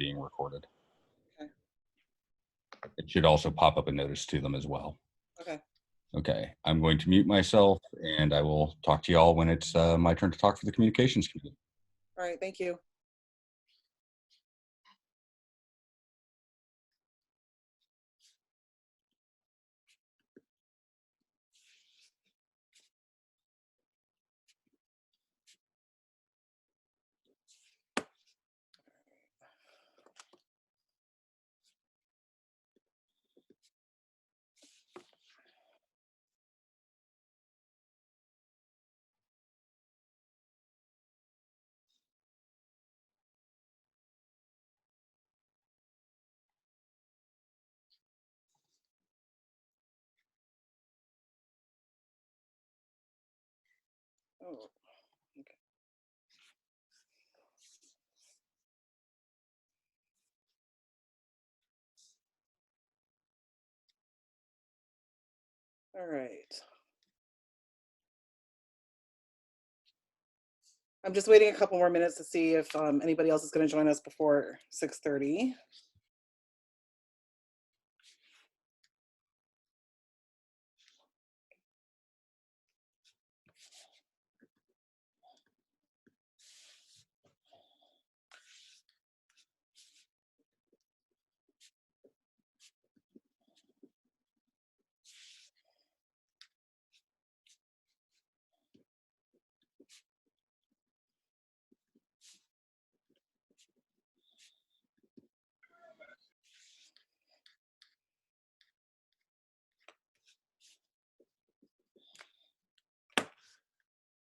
being recorded. Okay. It should also pop up a notice to them as well. Okay. Okay, I'm going to mute myself and I will talk to y'all when it's my turn to talk for the communications committee. All right, thank you. Oh, okay. All right. I'm just waiting a couple more minutes to see if anybody else is going to join us before 6:30.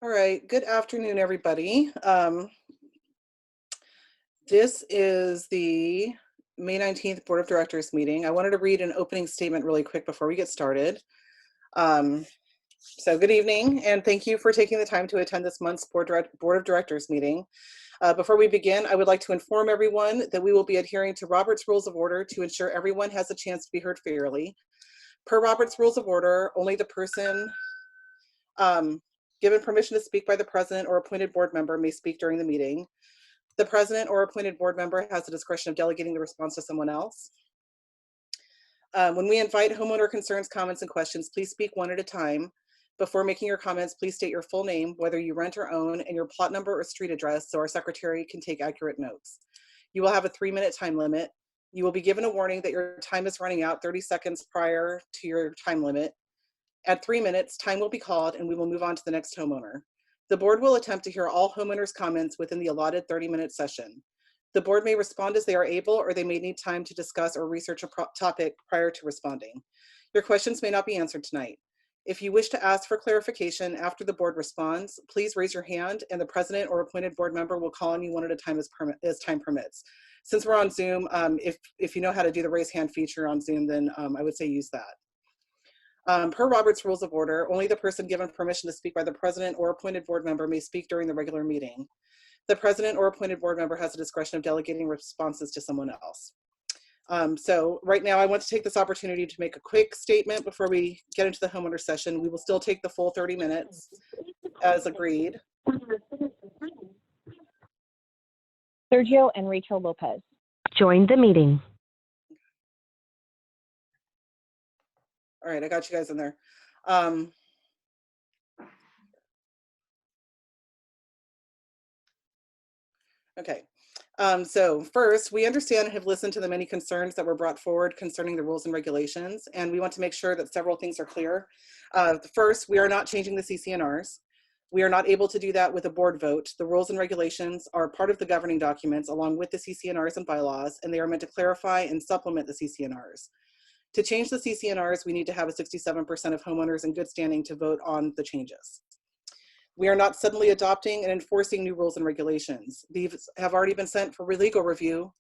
All right, good afternoon, everybody. This is the May 19th Board of Directors meeting. I wanted to read an opening statement really quick before we get started. So good evening, and thank you for taking the time to attend this month's Board of Directors meeting. Before we begin, I would like to inform everyone that we will be adhering to Robert's Rules of Order to ensure everyone has a chance to be heard fairly. Per Robert's Rules of Order, only the person given permission to speak by the president or appointed board member may speak during the meeting. The president or appointed board member has the discretion of delegating the response to someone else. When we invite homeowner concerns, comments, and questions, please speak one at a time. Before making your comments, please state your full name, whether you rent or own, and your plot number or street address so our secretary can take accurate notes. You will have a 3-minute time limit. You will be given a warning that your time is running out 30 seconds prior to your time limit. At 3 minutes, time will be called and we will move on to the next homeowner. The board will attempt to hear all homeowners' comments within the allotted 30-minute session. The board may respond as they are able, or they may need time to discuss or research a topic prior to responding. Your questions may not be answered tonight. If you wish to ask for clarification after the board responds, please raise your hand and the president or appointed board member will call on you one at a time as time permits. Since we're on Zoom, if you know how to do the raise hand feature on Zoom, then I would say use that. Per Robert's Rules of Order, only the person given permission to speak by the president or appointed board member may speak during the regular meeting. The president or appointed board member has the discretion of delegating responses to someone else. So right now I want to take this opportunity to make a quick statement before we get into the homeowner session. We will still take the full 30 minutes as agreed. Sergio and Rachel Lopez joined the meeting. All right, I got you guys in there. Okay, so first, we understand and have listened to the many concerns that were brought forward concerning the rules and regulations, and we want to make sure that several things are clear. First, we are not changing the CC&Rs. We are not able to do that with a board vote. The rules and regulations are part of the governing documents along with the CC&Rs and bylaws, and they are meant to clarify and supplement the CC&Rs. To change the CC&Rs, we need to have a 67% of homeowners in good standing to vote on the changes. We are not suddenly adopting and enforcing new rules and regulations. These have already been sent for legal review,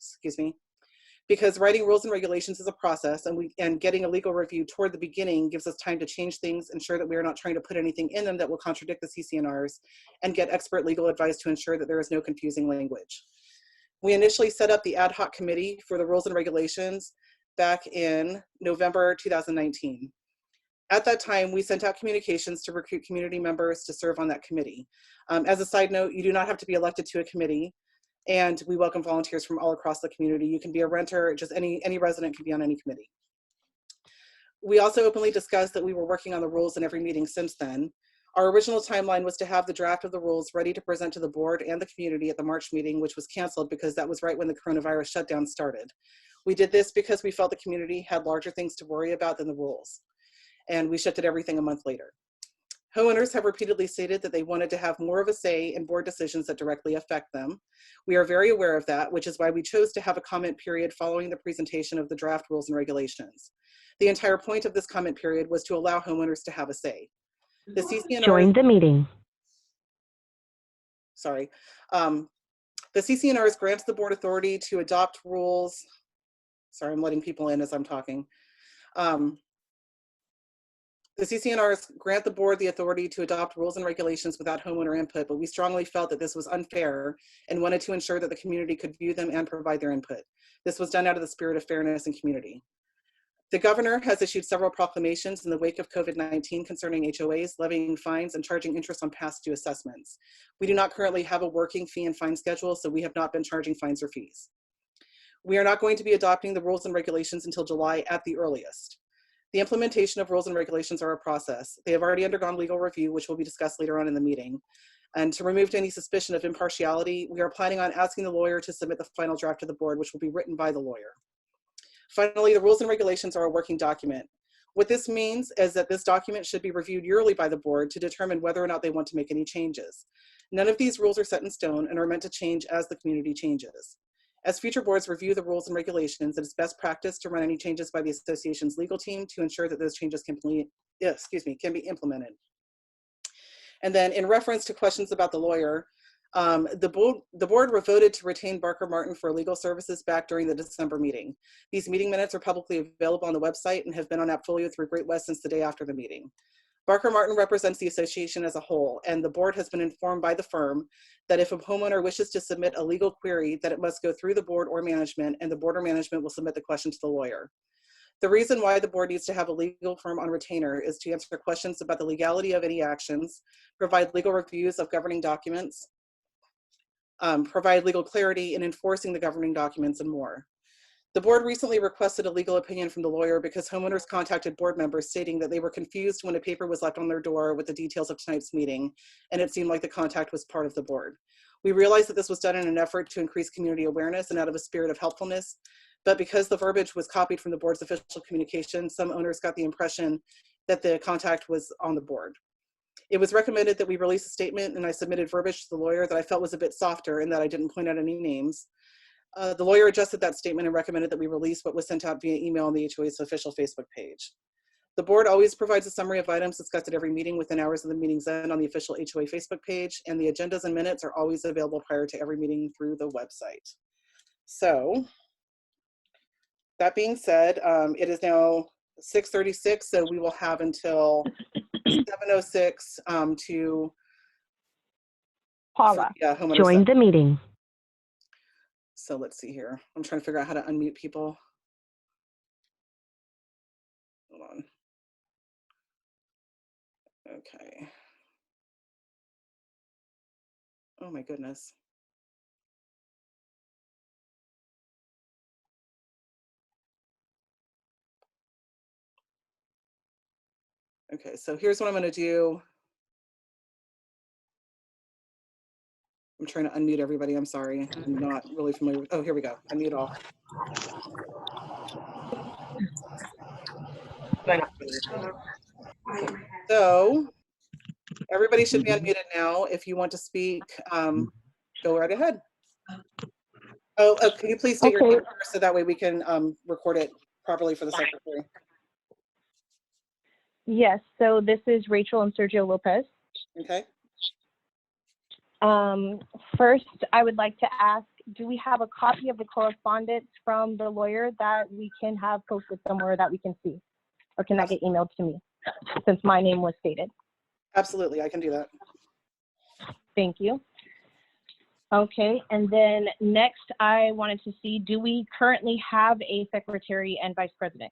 because writing rules and regulations is a process, and getting a legal review toward the beginning gives us time to change things, ensure that we are not trying to put anything in them that will contradict the CC&Rs, and get expert legal advice to ensure that there is no confusing language. We initially set up the ad hoc committee for the rules and regulations back in November 2019. At that time, we sent out communications to recruit community members to serve on that committee. As a side note, you do not have to be elected to a committee. And we welcome volunteers from all across the community. You can be a renter, just any resident can be on any committee. We also openly discussed that we were working on the rules in every meeting since then. Our original timeline was to have the draft of the rules ready to present to the board and the community at the March meeting, which was canceled because that was right when the coronavirus shutdown started. We did this because we felt the community had larger things to worry about than the rules, and we shifted everything a month later. Homeowners have repeatedly stated that they wanted to have more of a say in board decisions that directly affect them. We are very aware of that, which is why we chose to have a comment period following the presentation of the draft rules and regulations. The entire point of this comment period was to allow homeowners to have a say. The CCNR, Join the meeting. sorry. The CCNRs grants the board authority to adopt rules. Sorry, I'm letting people in as I'm talking. The CCNRs grant the board the authority to adopt rules and regulations without homeowner input, but we strongly felt that this was unfair and wanted to ensure that the community could view them and provide their input. This was done out of the spirit of fairness and community. The governor has issued several proclamations in the wake of COVID-19 concerning HOAs, levying fines and charging interest on past due assessments. We do not currently have a working fee and fine schedule, so we have not been charging fines or fees. We are not going to be adopting the rules and regulations until July at the earliest. The implementation of rules and regulations are a process. They have already undergone legal review, which will be discussed later on in the meeting. And to remove any suspicion of impartiality, we are planning on asking the lawyer to submit the final draft to the board, which will be written by the lawyer. Finally, the rules and regulations are a working document. What this means is that this document should be reviewed yearly by the board to determine whether or not they want to make any changes. None of these rules are set in stone and are meant to change as the community changes. As future boards review the rules and regulations, it is best practice to run any changes by the association's legal team to ensure that those changes can be implemented. And then in reference to questions about the lawyer, the board voted to retain Barker Martin for legal services back during the December meeting. These meeting minutes are publicly available on the website and have been on AppFolio through Great West since the day after the meeting. Barker Martin represents the association as a whole, and the board has been informed by the firm that if a homeowner wishes to submit a legal query, that it must go through the board or management, and the board or management will submit the question to the lawyer. The reason why the board needs to have a legal firm on retainer is to answer questions about the legality of any actions, provide legal reviews of governing documents, provide legal clarity in enforcing the governing documents, and more. The board recently requested a legal opinion from the lawyer because homeowners contacted board members stating that they were confused when a paper was left on their door with the details of tonight's meeting, and it seemed like the contact was part of the board. We realized that this was done in an effort to increase community awareness and out of a spirit of helpfulness, but because the verbiage was copied from the board's official communication, some owners got the impression that the contact was on the board. It was recommended that we release a statement, and I submitted verbiage to the lawyer that I felt was a bit softer and that I didn't point out any names. The lawyer adjusted that statement and recommended that we release what was sent out via email on the HOA's official Facebook page. The board always provides a summary of items discussed at every meeting within hours of the meeting's end on the official HOA Facebook page, and the agendas and minutes are always available prior to every meeting through the website. So, that being said, it is now 6:36, so we will have until 7:06 to Paula. homeowner Join session. the meeting. So let's see here. I'm trying to figure out how to unmute people. Hold on. Okay. Oh my goodness. Okay, so here's what I'm going to do. I'm trying to unmute everybody. I'm sorry. I'm not really familiar with, oh, here we go. Unmute all. So everybody should be unmuted now. If you want to speak, go right ahead. Oh, can you please state your name first so that way we can record it properly for the secretary? Yes, so this is Rachel and Sergio Lopez. Okay. First, I would like to ask, do we have a copy of the correspondence from the lawyer that we can have posted somewhere that we can see? Or can that get emailed to me, since my name was stated? Absolutely, I can do that. Thank you. Okay, and then next I wanted to see, do we currently have a secretary and vice president?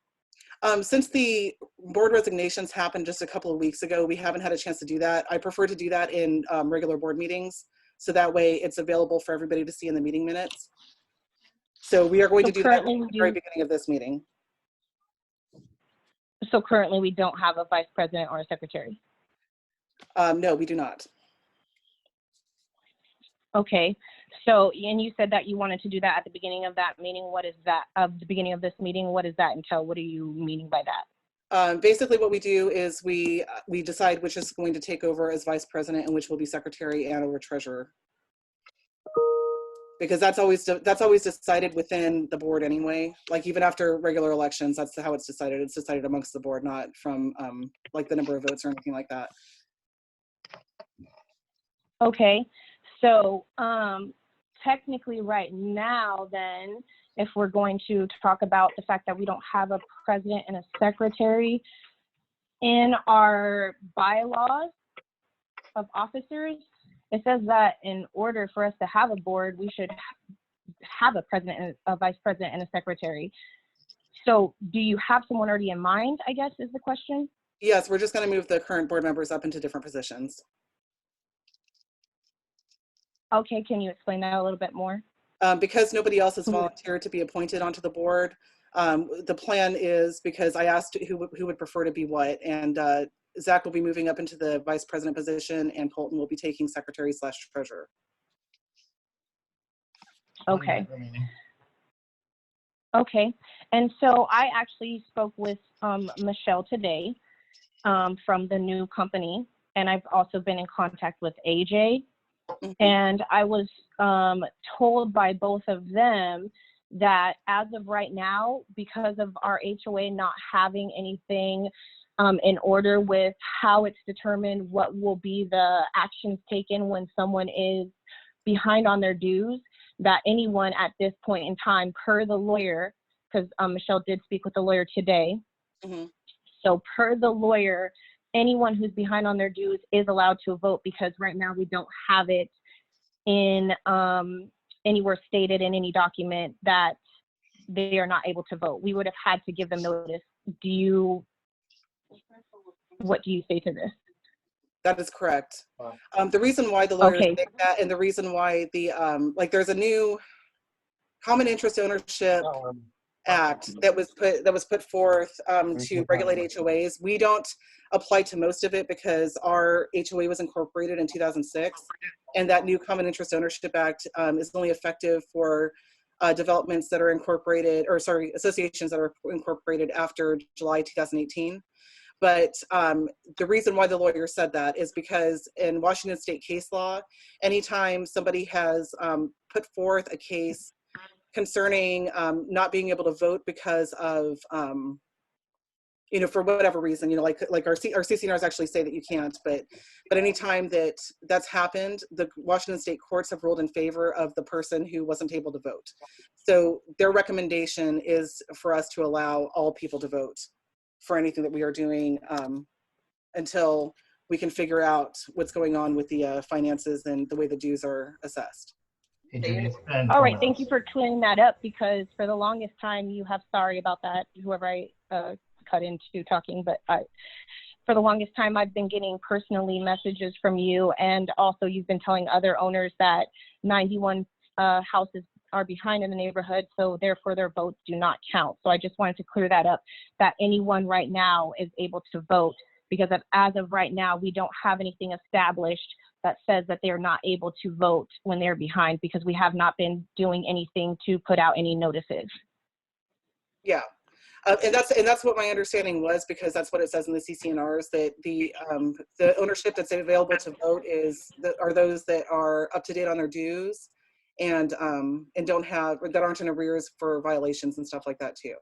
Since the board resignations happened just a couple of weeks ago, we haven't had a chance to do that. I prefer to do that in regular board meetings. So that way it's available for everybody to see in the meeting minutes. So we are going So to do that at currently the we very do, beginning of this meeting. so currently we don't have a vice president or a secretary. No, we do not. Okay, so, and you said that you wanted to do that at the beginning of that meeting. What is that, of the beginning of this meeting? What does that entail? What are you meaning by that? Basically what we do is we decide which is going to take over as vice president and which will be secretary and or treasurer. Because that's always decided within the board anyway. Like even after regular elections, that's how it's decided. It's decided amongst the board, not from like the number of votes or anything like that. Okay, so technically right now then, if we're going to talk about the fact that we don't have a president and a secretary, in our bylaws of officers, it says that in order for us to have a board, we should have a president, and a vice president, and a secretary. So do you have someone already in mind, I guess, is the question? Yes, we're just going to move the current board members up into different positions. Okay, can you explain that a little bit more? Because nobody else has volunteered to be appointed onto the board, the plan is, because I asked who would prefer to be what, and Zach will be moving up into the vice president position, and Colton will be taking secretary/treasurer. Okay. Okay, and so I actually spoke with Michelle today from the new company, and I've also been in contact with AJ. Mhm. And I was told by both of them that as of right now, because of our HOA not having anything in order with how it's determined what will be the actions taken when someone is behind on their dues, that anyone at this point in time, per the lawyer, because Michelle did speak with the lawyer today. Mm-hmm. So per the lawyer, anyone who's behind on their dues is allowed to vote, because right now we don't have it in anywhere stated in any document that they are not able to vote. We would have had to give them notice. What do you say to this? That is correct. The reason why the lawyers Okay. say that, and the reason why the like there's a new common interest ownership act that was put forth to regulate HOAs. We don't apply to most of it because our HOA was incorporated in 2006, and that new common interest ownership act is only effective for developments that are incorporated, or sorry, associations that are incorporated after July 2018. But the reason why the lawyer said that is because in Washington state case law, anytime somebody has put forth a case concerning not being able to vote because of, you know, for whatever reason, you know, like our CCNRs actually say that you can't, but anytime that's happened, the Washington state courts have ruled in favor of the person who wasn't able to vote. So their recommendation is for us to allow all people to vote for anything that we are doing until we can figure out what's going on with the finances and the way the dues are assessed. All right, thank you for clearing that up, because for the longest time sorry about that, whoever I cut into talking, but for the longest time I've been getting personally messages from you, and also you've been telling other owners that 91 houses are behind in the neighborhood, so therefore their votes do not count. So I just wanted to clear that up, that anyone right now is able to vote, because as of right now, we don't have anything established that says that they are not able to vote when they're behind, because we have not been doing anything to put out any notices. Yeah, and that's what my understanding was, because that's what it says in the CCNRs, that the ownership that's available to vote are those that are up to date on their dues and that aren't in arrears for violations and stuff like that too.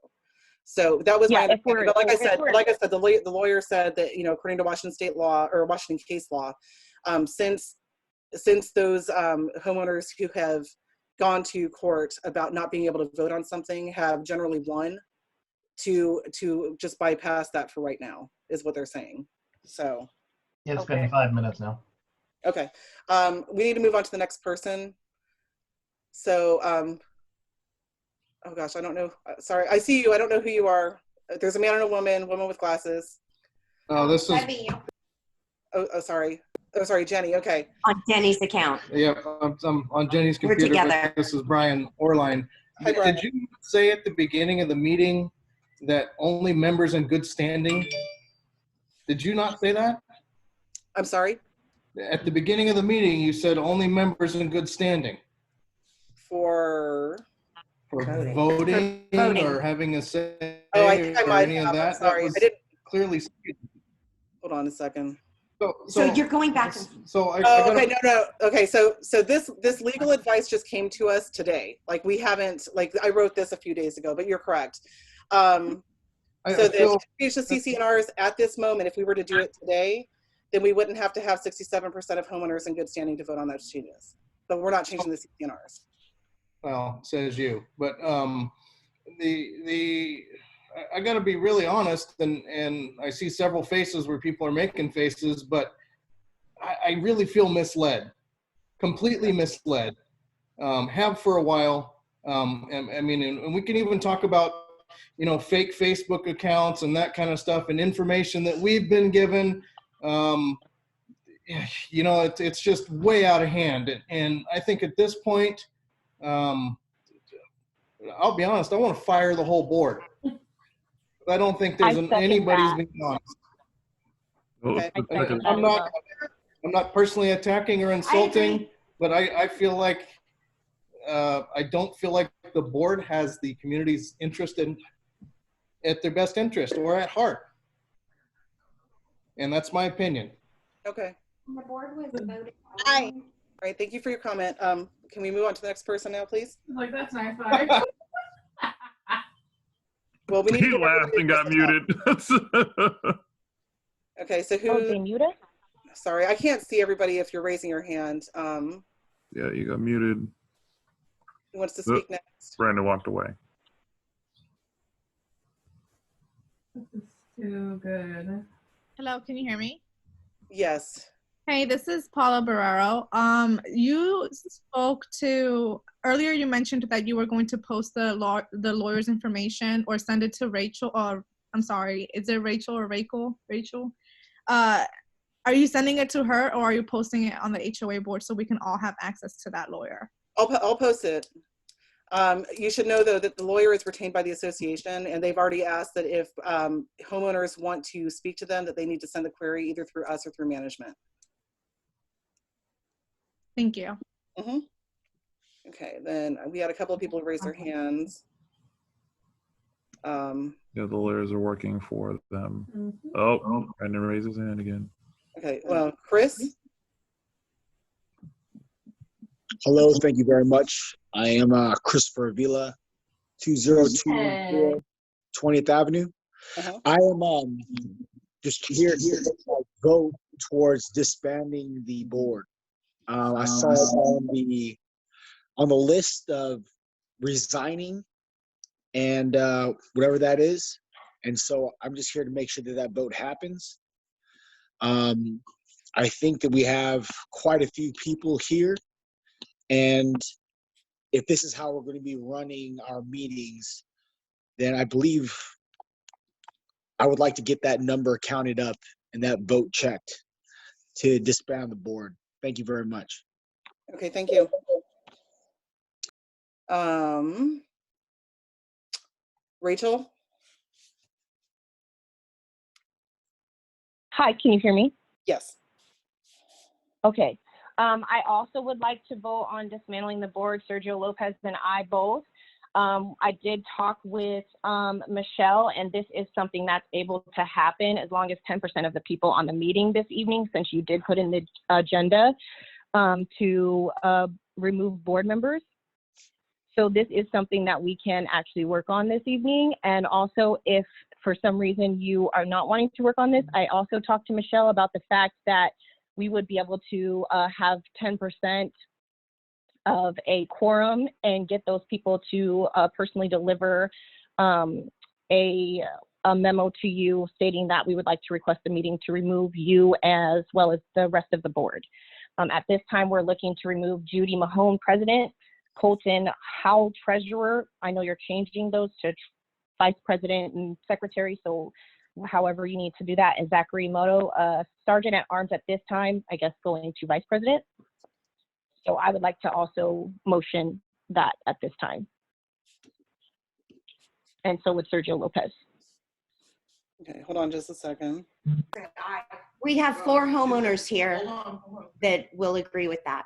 So that was my understanding. But like I said, the lawyer said that, you know, according to Washington state law or Washington case law, since those homeowners who have gone to court about not being able to vote on something have generally won, to just bypass that for right now is what they're saying. So yeah, it's been 5 minutes now. Okay, we need to move on to the next person. So oh gosh, I don't know. Sorry, I see you. I don't know who you are. There's a man and a woman with glasses. Oh, this is. Oh, sorry. Oh, sorry, Jenny. Okay. on Jenny's account. Yeah, I'm on Jenny's We're computer. together. This is Brian Orline. Hi, Brian. Did you say at the beginning of the meeting that only members in good standing? Did you not say that? I'm sorry. At the beginning of the meeting, you said only members in good standing. For For Voting. voting, For voting. or having a say Oh, I think I or might any have. of I'm that. sorry. That was I didn't. clearly stated. Hold on a second. So you're going back and So I Oh, gotta- okay, no. Okay, so this legal advice just came to us today. Like we haven't, like I wrote this a few days ago, but you're correct. I So feel- the CCNRs at this moment, if we were to do it today, then we wouldn't have to have 67% of homeowners in good standing to vote on those changes. But we're not changing the CCNRs. well, says you, but I got to be really honest, and I see several faces where people are making faces, but I really feel misled, completely misled. Have for a while, and I mean, and we can even talk about, you know, fake Facebook accounts and that kind of stuff, and information that we've been given. You know, it's just way out of hand, and I think at this point, I'll be honest, I want to fire the whole board. I don't think there's I second anybody's that. being honest. Okay. I second I'm that. I'm not personally attacking or I insulting, agree. but I feel like I don't feel like the board has the community's interest at their best interest or at heart. And that's my opinion. Okay. The board was voting. Hi. All right, thank you for your comment. Can we move on to the next person now, please? Like, that's nice. Bye. Well, we need to He give laughed and got everybody muted. Okay, so Oh, they who, muted? sorry, I can't see everybody if you're raising your hand. Yeah, you got muted. Who wants to speak next? Brandon walked away. This is too good. Hello, can you hear me? Yes. Hey, this is Paula Barrero. You spoke to earlier. You mentioned that you were going to post the lawyer's information or send it to Rachel. Or I'm sorry, is it Rachel or Rachel? Rachel. Are you sending it to her, or are you posting it on the HOA board so we can all have access to that lawyer? I'll post it. You should know, though, that the lawyer is retained by the association, and they've already asked that if homeowners want to speak to them, that they need to send the query either through us or through management. Thank you. Mm-hmm. Okay, then we had a couple of people who raised their hands. Yeah, the lawyers are working for them. Oh, Brandon raised his hand again. Okay, well, Chris? Hello, thank you very much. I am Christopher Avila, 2024 20th Avenue. Uh-huh. I am just here to vote towards disbanding the board. I saw it on the list of resigning and whatever that is, and so I'm just here to make sure that that vote happens. I think that we have quite a few people here, and if this is how we're going to be running our meetings, then I believe I would like to get that number counted up and that vote checked to disband the board. Thank you very much. Okay, thank you. Rachel? Hi, can you hear me? Yes. Okay. I also would like to vote on dismantling the board. Sergio Lopez and I both. I did talk with Michelle, and this is something that's able to happen as long as 10% of the people on the meeting this evening, since you did put in the agenda to remove board members. So this is something that we can actually work on this evening. And also, if for some reason you are not wanting to work on this, I also talked to Michelle about the fact that we would be able to have 10% of a quorum and get those people to personally deliver a memo to you stating that we would like to request a meeting to remove you as well as the rest of the board. At this time, we're looking to remove Judy Mahone, president, Colton Howell, treasurer. I know you're changing those to vice president and secretary, so however you need to do that, and Zachary Moto, Sergeant at Arms at this time, I guess going to Vice President. So I would like to also motion that at this time. And so would Sergio Lopez. Okay, hold on just a second. We have 4 homeowners here that will agree with that.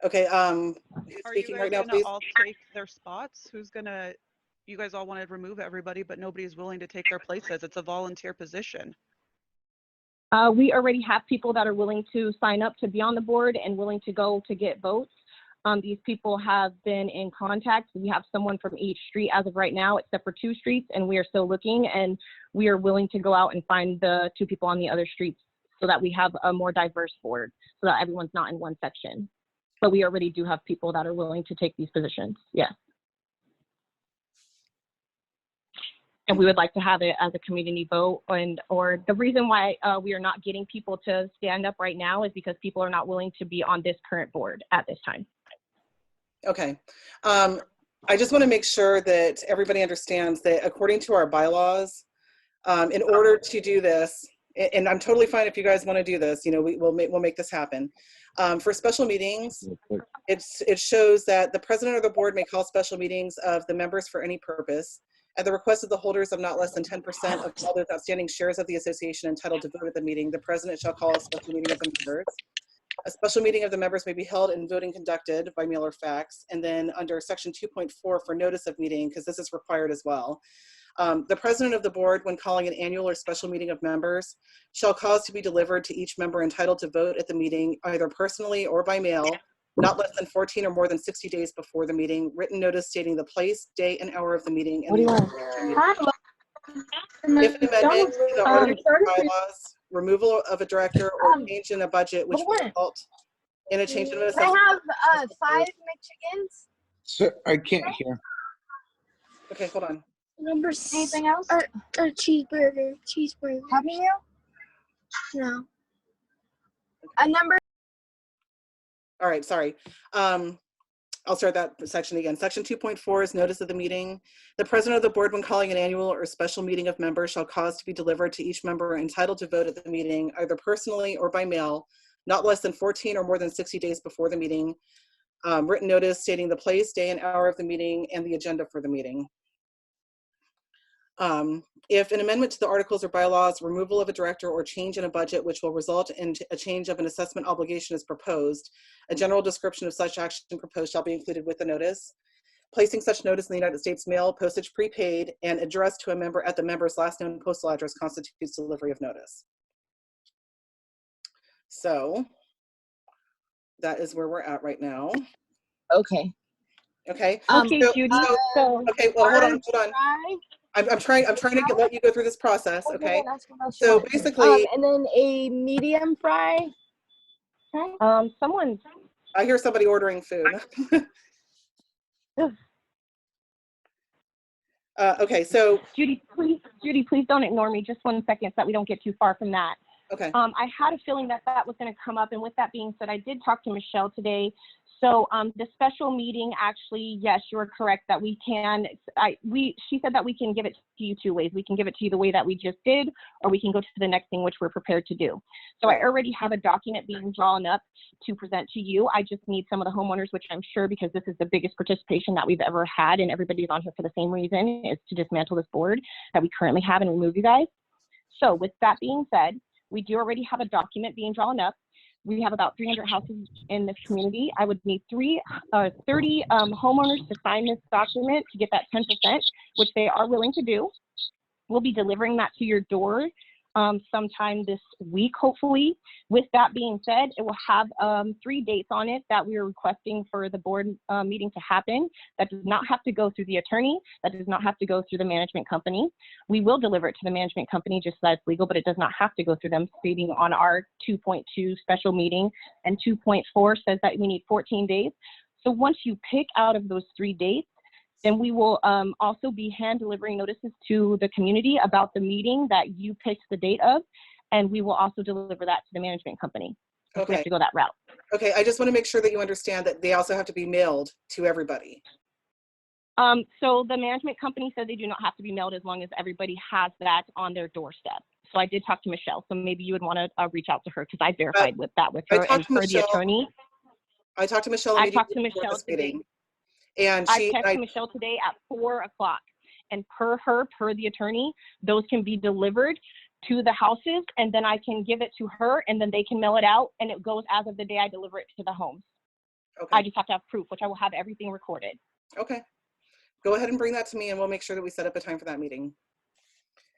Okay, who's Are you speaking guys right now, gonna please? all take their spots? Who's gonna, you guys all want to remove everybody, but nobody's willing to take their places. It's a volunteer position. We already have people that are willing to sign up to be on the board and willing to go to get votes. These people have been in contact. We have someone from each street as of right now, except for 2 streets, and we are still looking, and we are willing to go out and find the 2 people on the other streets so that we have a more diverse board, so that everyone's not in one section. But we already do have people that are willing to take these positions, yes. And we would like to have it as a community vote, or the reason why we are not getting people to stand up right now is because people are not willing to be on this current board at this time. Okay. I just want to make sure that everybody understands that according to our bylaws, in order to do this, and I'm totally fine if you guys want to do this, you know, we'll make this happen. For special meetings, it shows that the president of the board may call special meetings of the members for any purpose at the request of the holders of not less than 10% of all the outstanding shares of the association entitled to vote at the meeting. The president shall call a special meeting of the members. A special meeting of the members may be held and voting conducted by mail or fax. And then under section 2.4 for notice of meeting, because this is required as well, the president of the board, when calling an annual or special meeting of members, shall cause to be delivered to each member entitled to vote at the meeting, either personally or by mail, not less than 14 or more than 60 days before the meeting, written notice stating the place, date, and hour of the meeting. And if an amendment to the articles or bylaws, removal of a director, or change in a budget which will result in a change in a Can I have 5 McChickens? Sir, I can't hear. Okay, hold on. Anything else? Or cheeseburger. Happy meal? No. A number. All right, sorry. I'll start that section again. Section 2.4 is notice of the meeting. The president of the board, when calling an annual or special meeting of members, shall cause to be delivered to each member entitled to vote at the meeting, either personally or by mail, not less than 14 or more than 60 days before the meeting, written notice stating the place, day, and hour of the meeting and the agenda for the meeting. If an amendment to the articles or bylaws, removal of a director, or change in a budget which will result in a change of an assessment obligation is proposed, a general description of such action proposed shall be included with the notice. Placing such notice in the United States mail, postage prepaid, and addressed to a member at the member's last known postal address constitutes delivery of notice. So that is where we're at right now. Okay. Okay. Okay, Judy. Okay, well, hold on. I'm trying to let you go through this process, okay? So basically, and then a medium fry. Someone. I hear somebody ordering food. Okay, so Judy, please don't ignore me. Just 1 second, so that we don't get too far from that. Okay. I had a feeling that was going to come up, and with that being said, I did talk to Michelle today. So the special meeting, actually, yes, you are correct that we can. She said that we can give it to you 2 ways. We can give it to you the way that we just did, or we can go to the next thing, which we're prepared to do. So I already have a document being drawn up to present to you. I just need some of the homeowners, which I'm sure, because this is the biggest participation that we've ever had, and everybody's on here for the same reason, is to dismantle this board that we currently have and remove you guys. So with that being said, we do already have a document being drawn up. We have about 300 houses in the community. I would need 30 homeowners to sign this document to get that 10%, which they are willing to do. We'll be delivering that to your door sometime this week, hopefully. With that being said, it will have 3 dates on it that we are requesting for the board meeting to happen. That does not have to go through the attorney. That does not have to go through the management company. We will deliver it to the management company just so that it's legal, but it does not have to go through them, stating on our 2.2 special meeting. And 2.4 says that we need 14 days. So once you pick out of those 3 dates, then we will also be hand delivering notices to the community about the meeting that you picked the date of, and we will also deliver that to the management company. Okay. We have to go that route. Okay, I just want to make sure that you understand that they also have to be mailed to everybody. So the management company said they do not have to be mailed as long as everybody has that on their doorstep. So I did talk to Michelle. So maybe you would want to reach out to her because I verified with her. And talked to for the Michelle. attorney, I talked to Michelle. I talked to immediately before Michelle this today. meeting, and I texted Michelle today at 4 o'clock. And per the attorney, those can be delivered to the houses, and then I can give it to her, and then they can mail it out, and it goes as of the day I deliver it to the homes. Okay. I just have to have proof, which I will have everything recorded. Okay. Go ahead and bring that to me, and we'll make sure that we set up a time for that meeting.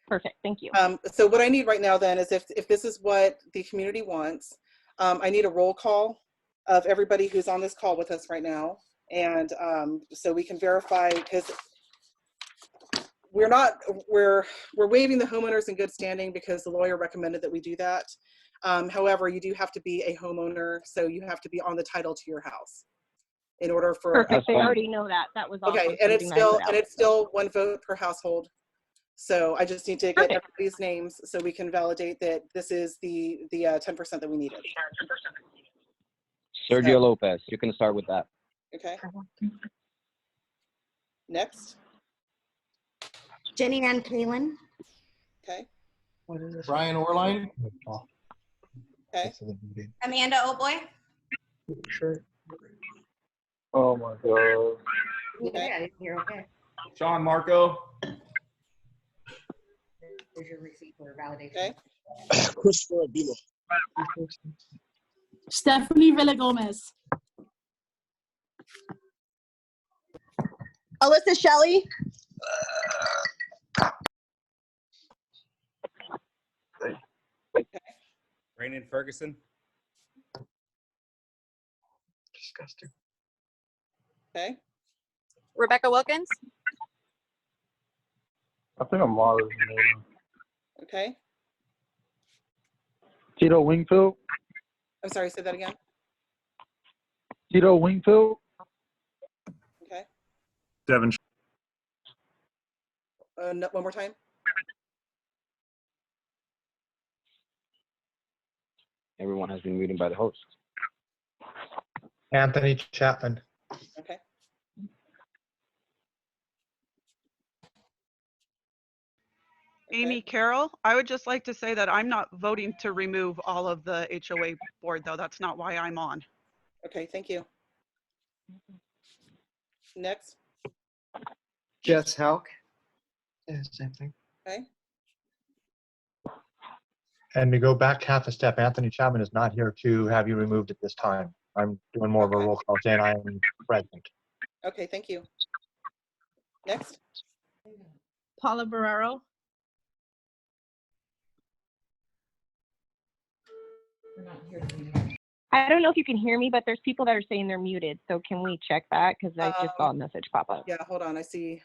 Perfect. Thank you. So what I need right now then is if this is what the community wants, I need a roll call of everybody who's on this call with us right now. And so we can verify, because we're waiving the homeowners in good standing because the lawyer recommended that we do that. However, you do have to be a homeowner, so you have to be on the title to your house in order for. Perfect. They already know that. That was awesome. Okay, and it's still one vote per household. So I just need to get everybody's names so we can validate that this is the 10% that we needed. Sergio Lopez, you can start with that. Okay. Next. Jenny Ann Kalin. Okay. Brian Orline. Okay. Amanda Oboy. Sure. Oh my God. Yeah, you're okay. Sean Marco. There's your receipt for validation. Okay. Christopher Abilo. Stephanie Villa Gomez. Alyssa Shelley. Brandon Ferguson. Disgusting. Okay. Rebecca Wilkins. I think I'm Mara's name. Okay. Tito Wingfield. I'm sorry, say that again. Tito Wingfield. Okay. Devin. No, one more time. Everyone has been muted by the host. Anthony Chapman. Okay. Amy Carroll, I would just like to say that I'm not voting to remove all of the HOA board, though. That's not why I'm on. Okay, thank you. Next. Jess Hauk. Yeah, same thing. Okay. And to go back half a step, Anthony Chapman is not here to have you removed at this time. I'm doing more of a roll call saying I am present. Okay, thank you. Next. Paula Barrero. I don't know if you can hear me, but there's people that are saying they're muted. So can we check that? Because I just saw a message pop up. Yeah, hold on. I see.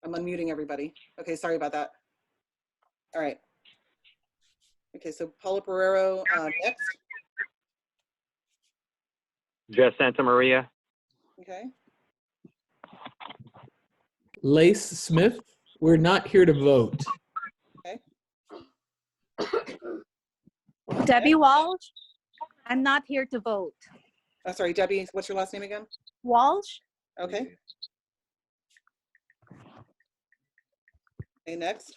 I'm unmuting everybody. Okay, sorry about that. All right. Okay, so Paula Barrero, next. Jess Santa Maria. Okay. Lace Smith, we're not here to vote. Okay. Debbie Walsh, I'm not here to vote. Oh, sorry, Debbie, what's your last name again? Walsh? Okay. Okay, next.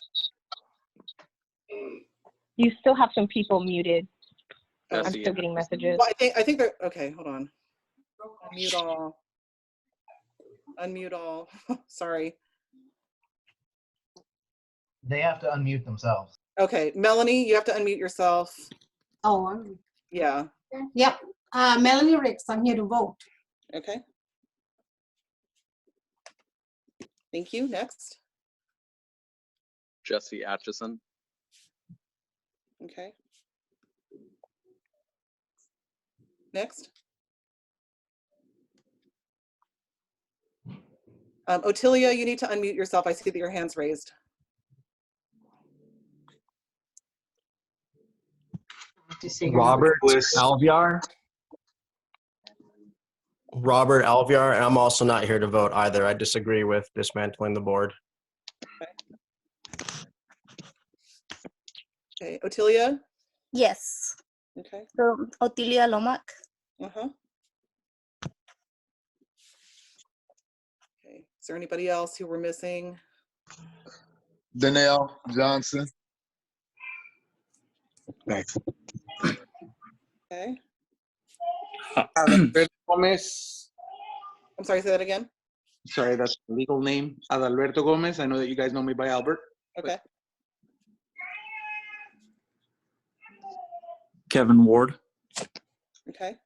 You still have some people muted. Oh, I'm still getting messages. Well, I think they're, okay, hold on. Unmute all. Unmute all. Sorry. They have to unmute themselves. Okay, Melanie, you have to unmute yourself. Oh, Yeah. yep. Melanie Ricks, I'm here to vote. Okay. Thank you. Next. Jesse Atchison. Okay. Next. Otilia, you need to unmute yourself. I see that your hand's raised. Robert Alviar. Robert Alviar, and I'm also not here to vote either. I disagree with dismantling the board. Okay, Otilia? Yes. Okay. Otilia Lomac. Uh-huh. Okay. there anybody else who we're missing? Danielle Johnson. Thanks. Okay. Adalberto Gomez. I'm sorry, say that again. Sorry, that's the legal name. Adalberto Gomez. I know that you guys know me by Albert. Okay. Kevin Ward. Okay.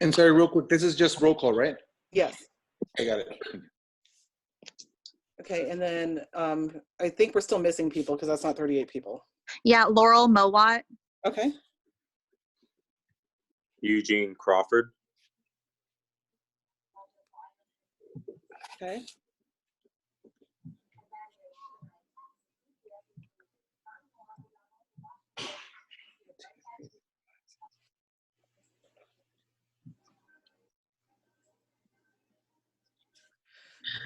And sorry, real quick, this is just roll call, right? Yes. I got it. Okay, and then I think we're still missing people because that's not 38 people. Yeah, Laurel Mowat. Okay. Eugene Crawford. Okay.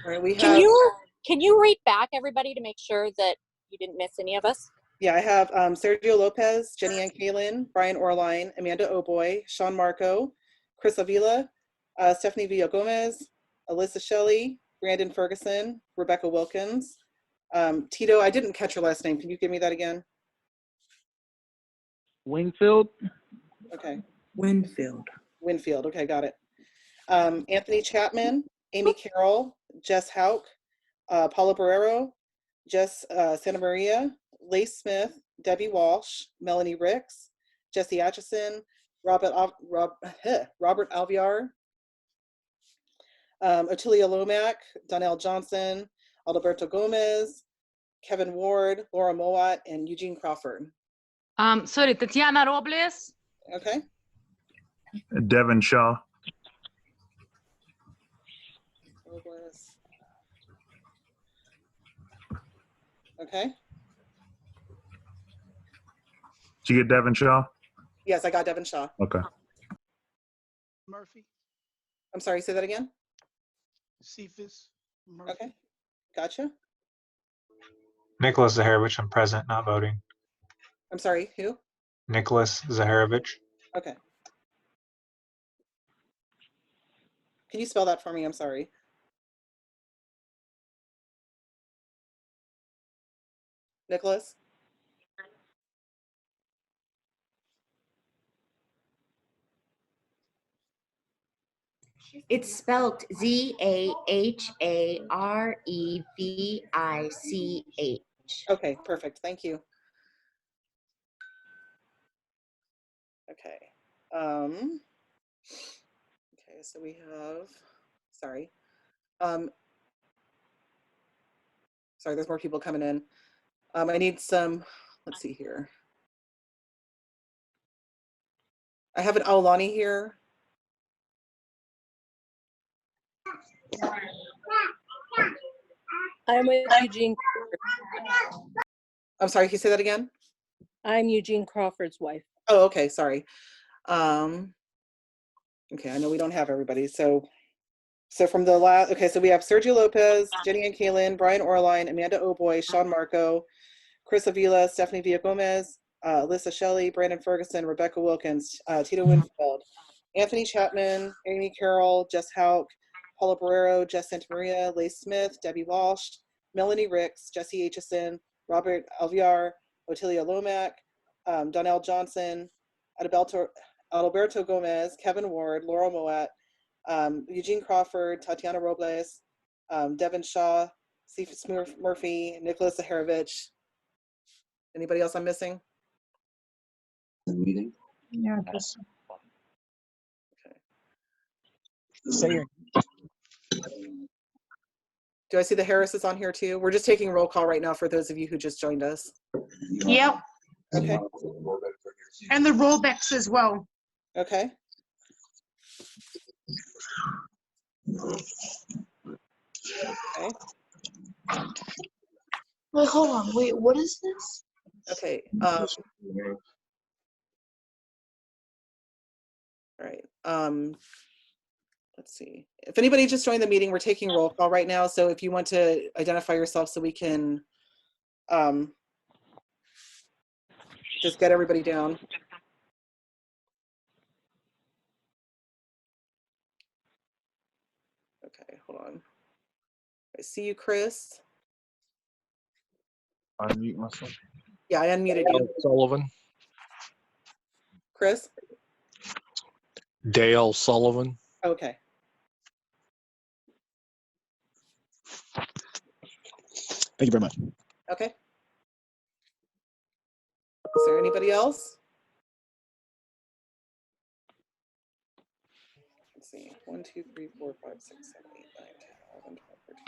All right, we have. Can you read back everybody to make sure that you didn't miss any of us? Yeah, I have Sergio Lopez, Jenny Ann Kalin, Brian Orline, Amanda Oboy, Sean Marco, Chris Avila, Stephanie Villagomez, Alyssa Shelley, Brandon Ferguson, Rebecca Wilkins. Tito, I didn't catch your last name. Can you give me that again? Wingfield. Okay. Winfield. Winfield. Okay, got it. Anthony Chapman, Amy Carroll, Jess Hauk, Paula Barrero, Jess Santa Maria, Lace Smith, Debbie Walsh, Melanie Ricks, Jesse Atchison, Robert Alviar, Otilia Lomack, Donnell Johnson, Alberto Gomez, Kevin Ward, Laura Mowat, and Eugene Crawford. Sorry, Tatiana Robles. Okay. Devin Shaw. Robles. Okay. Did you get Devin Shaw? Yes, I got Devin Shaw. Okay. Murphy. I'm sorry, say that again? Cephas. Murphy. Okay, gotcha. Nicholas Zaharovich, I'm present, not voting. I'm sorry, who? Nicholas Zaharovich. Okay. Can you spell that for me? I'm sorry. Nicholas? It's spelled Zaharovich. Okay, perfect. Thank you. Okay. Okay, so we have, sorry. Sorry, there's more people coming in. I need some, let's see here. I have an Aulani here. I'm with Eugene. I'm sorry, can you say that again? I'm Eugene Crawford's wife. Oh, okay, sorry. Okay, I know we don't have everybody. So from the last, okay, so we have Sergio Lopez, Jenny Ann Kalin, Brian Orline, Amanda Oboy, Sean Marco, Chris Avila, Stephanie Villagomez, Alyssa Shelley, Brandon Ferguson, Rebecca Wilkins, Tito Winfield, Anthony Chapman, Amy Carroll, Jess Hauk, Paula Barrero, Jess Santa Maria, Lace Smith, Debbie Walsh, Melanie Ricks, Jesse Aitchison, Robert Alviar, Otilia Lomack, Donnell Johnson, Alberto Gomez, Kevin Ward, Laura Mowat, Eugene Crawford, Tatiana Robles, Devin Shaw, Cephas Murphy, Nicholas Zaharovich. Anybody else I'm missing? The meeting? Yeah, just Say your Do I see the Harrises on here too? We're just taking roll call right now for those of you who just joined us. Yep. Okay. And the rollbacks as well. Okay. Okay. Wait, hold on. Wait, what is this? Okay. All right. Let's see. If anybody just joined the meeting, we're taking roll call right now. So if you want to identify yourself so we can just get everybody down. Okay, hold on. I see you, Chris. Unmute myself. Yeah, I unmuted you. Sullivan. Chris? Dale Sullivan. Okay. Thank you very much. Okay. Is there anybody else? Let's see. 1, 2, 3, 4, 5, 6, 7, 8, 9, 10, 11, 12, 13.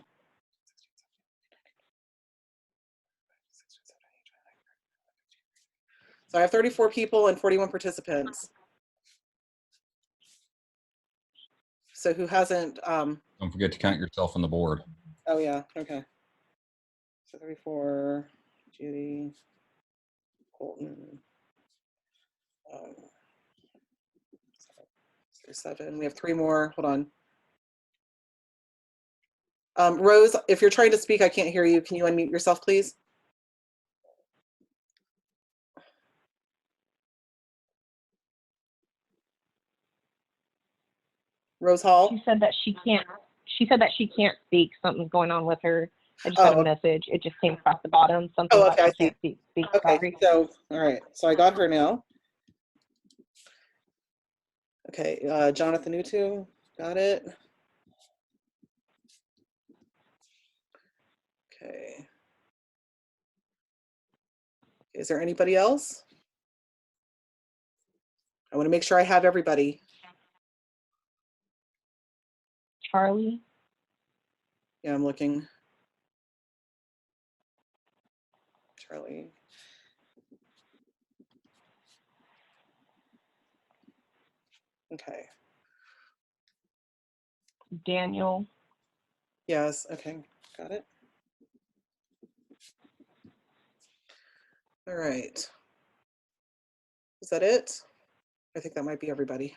So I have 34 people and 41 participants. So who hasn't, Don't forget to count yourself on the board. oh yeah, okay. So 34, Judy, Colton. There's 7, we have 3 more, hold on. Rose, if you're trying to speak, I can't hear you. Can you unmute yourself, please? Rose Hall? She said that she can't. She said that she can't speak. Something's going on with her. I just Oh, got a message. It just came across the bottom. Something Oh, about okay, I she can't speak. Okay, Sorry. so, all right, so I got her now. Okay, Jonathan Utu, got it. Okay. Is there anybody else? I want to make sure I have everybody. Charlie. Yeah, I'm looking. Charlie. Okay. Daniel. Yes, okay, got it. All right. Is that it? I think that might be everybody.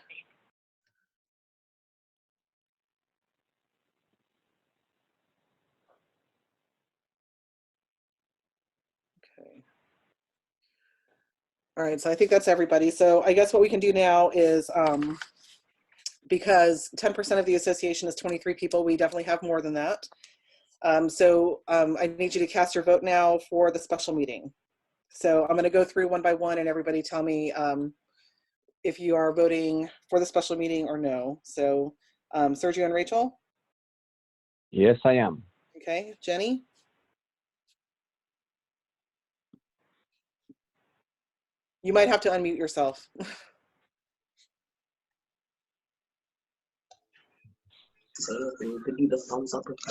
Okay. All right, so I think that's everybody. So I guess what we can do now is, because 10% of the association is 23 people, we definitely have more than that. I need you to cast your vote now for the special meeting. So I'm going to go through one by one and everybody tell me if you are voting for the special meeting or no. So Sergio and Rachel? Yes, I am. Okay, Jenny? You might have to unmute yourself.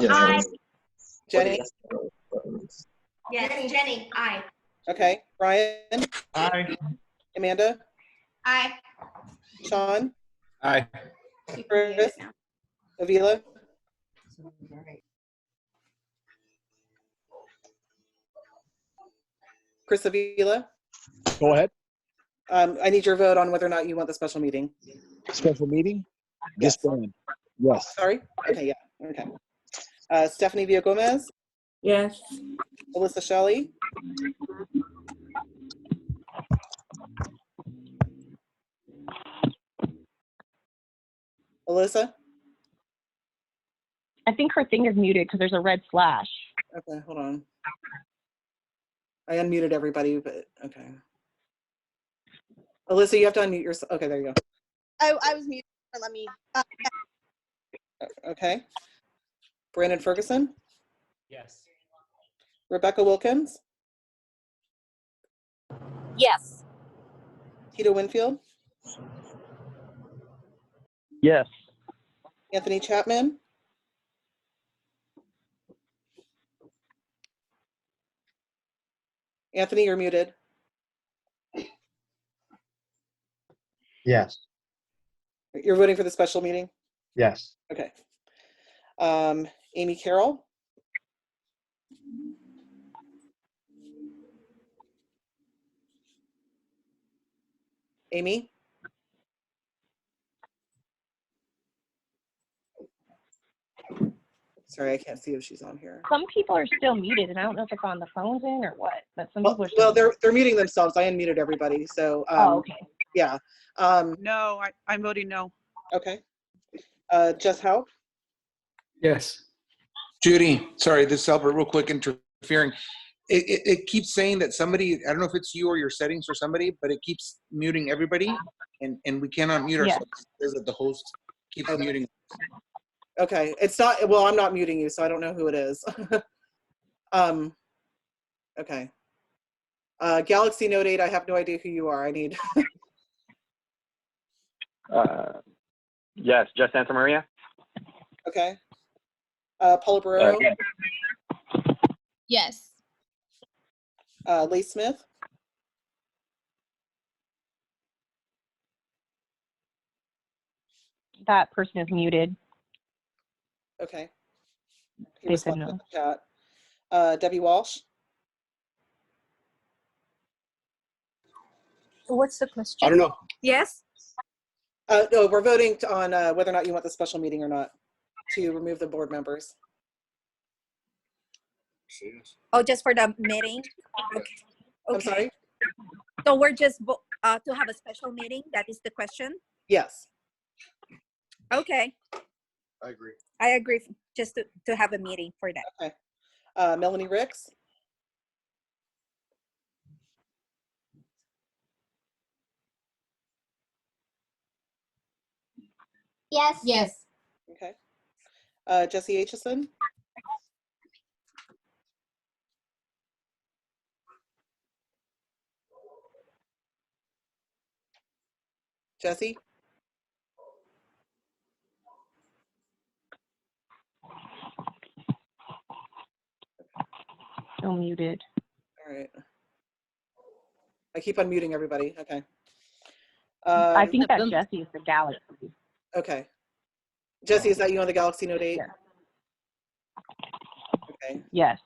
Aye. Jenny? Yes, Jenny, aye. Okay, Brian? Aye. Amanda? Aye. Sean? Aye. Chris? Avila? Chris Avila? Go ahead. I need your vote on whether or not you want the special meeting. Special meeting? Disband. Yes. Sorry? Okay, yeah, okay. Stephanie Villa Gomez? Yes. Alyssa Shelley? Alyssa? I think her thing is muted because there's a red flash. Okay, hold on. I unmuted everybody, but okay. Alyssa, you have to unmute yourself. Okay, there you go. I was muted. Let me. Okay. Brandon Ferguson? Yes. Rebecca Wilkins? Yes. Tito Winfield? Yes. Anthony Chapman? Anthony, you're muted. Yes. You're voting for the special meeting? Yes. Okay. Amy Carroll? Amy? Sorry, I can't see if she's on here. Some people are still muted, and I don't know if it's on the phones in or what. But some Well, people are still. they're muting themselves. I unmuted everybody. So Oh, okay. yeah. No, I'm voting no. Okay. Jess Howe? Yes. Judy, sorry, this is Albert, real quick interfering. It keeps saying that somebody, I don't know if it's you or your settings or somebody, but it keeps muting everybody, and we cannot mute Yes. ourselves. It says that the host keeps muting. Okay, it's not, well, I'm not muting you, so I don't know who it is. Okay. Galaxy Note 8, I have no idea who you are. I need, Yes, Jess Santa Maria. okay. Paula Barrero, Yes. Lee Smith, That person is muted. okay. He They said responded no. in the chat. Debbie Walsh, What's the question? I don't know. Yes. no, we're voting on whether or not you want the special meeting or not to remove the board members. Oh, just for the meeting? Okay. I'm sorry? So we're just to have a special meeting? That is the question? Yes. Okay. I agree. I agree. Just to have a meeting for that. Okay. Melanie Ricks, Yes. Yes. okay. Jesse Aitchison, Jesse, Still muted. all right. I keep unmuting everybody, okay. I think that Jesse is the Galaxy. Okay. Jesse, is that you on the Galaxy Note 8? Yes. Okay. Yes.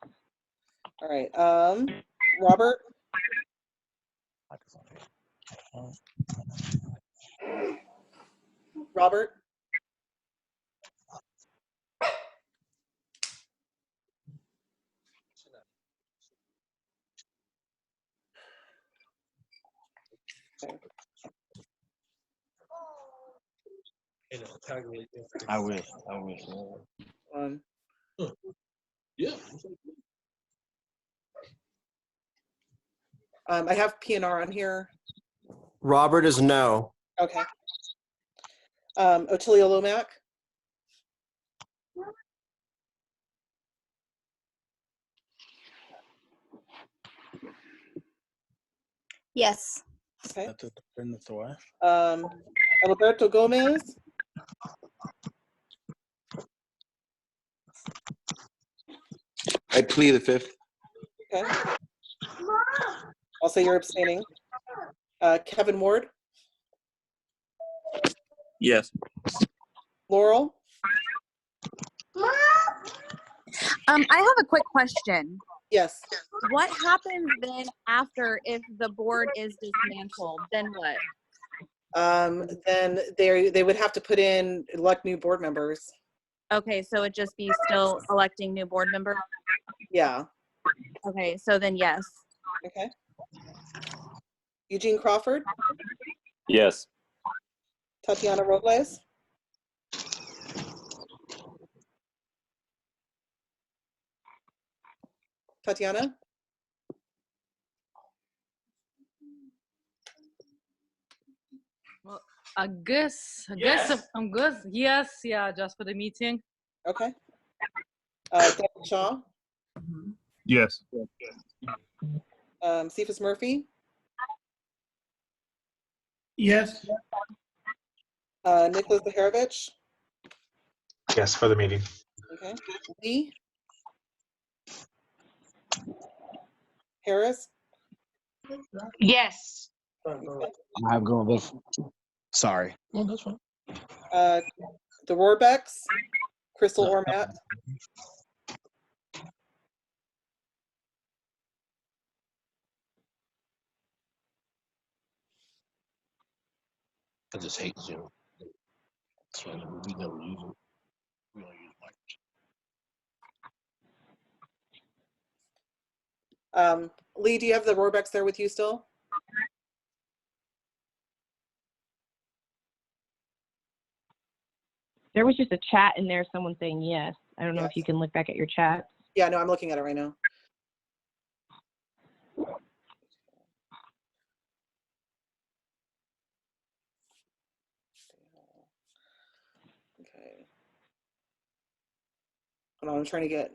All right. Robert, Robert, I wish. Yeah. I have PNR on here. Robert is no. Okay. Otilio Lomac, Yes. okay. Alberto Gomez, I plead the fifth. okay. I'll say you're abstaining. Kevin Ward, Yes. Laurel, I have a quick question. yes. What happens then after if the board is dismantled? Then what? Then they would have to elect new board members. Okay, so it'd just be still electing new board member? Yeah. Okay, so then yes. Okay. Eugene Crawford, Yes. Tatiana Robles, Tatiana, Well, I guess I'm good. Yes, yeah, just for the meeting. okay. Devin Shaw, Yes. Cephas Murphy, Yes. Nicholas Zaharovich, Yes, for the meeting. okay. Lee, Harris, Yes. I'm going with. Sorry. No, that's fine. the Rohrbecks, Crystal Ormat, I just hate Zoom. So we never use it. We don't use Microsoft. Lee, do you have the Rohrbecks there with you still? There was just a chat in there, someone saying yes. I don't know if you can look back at your chat. Yeah, no, I'm looking at it right now. Okay. Hold on, I'm trying to get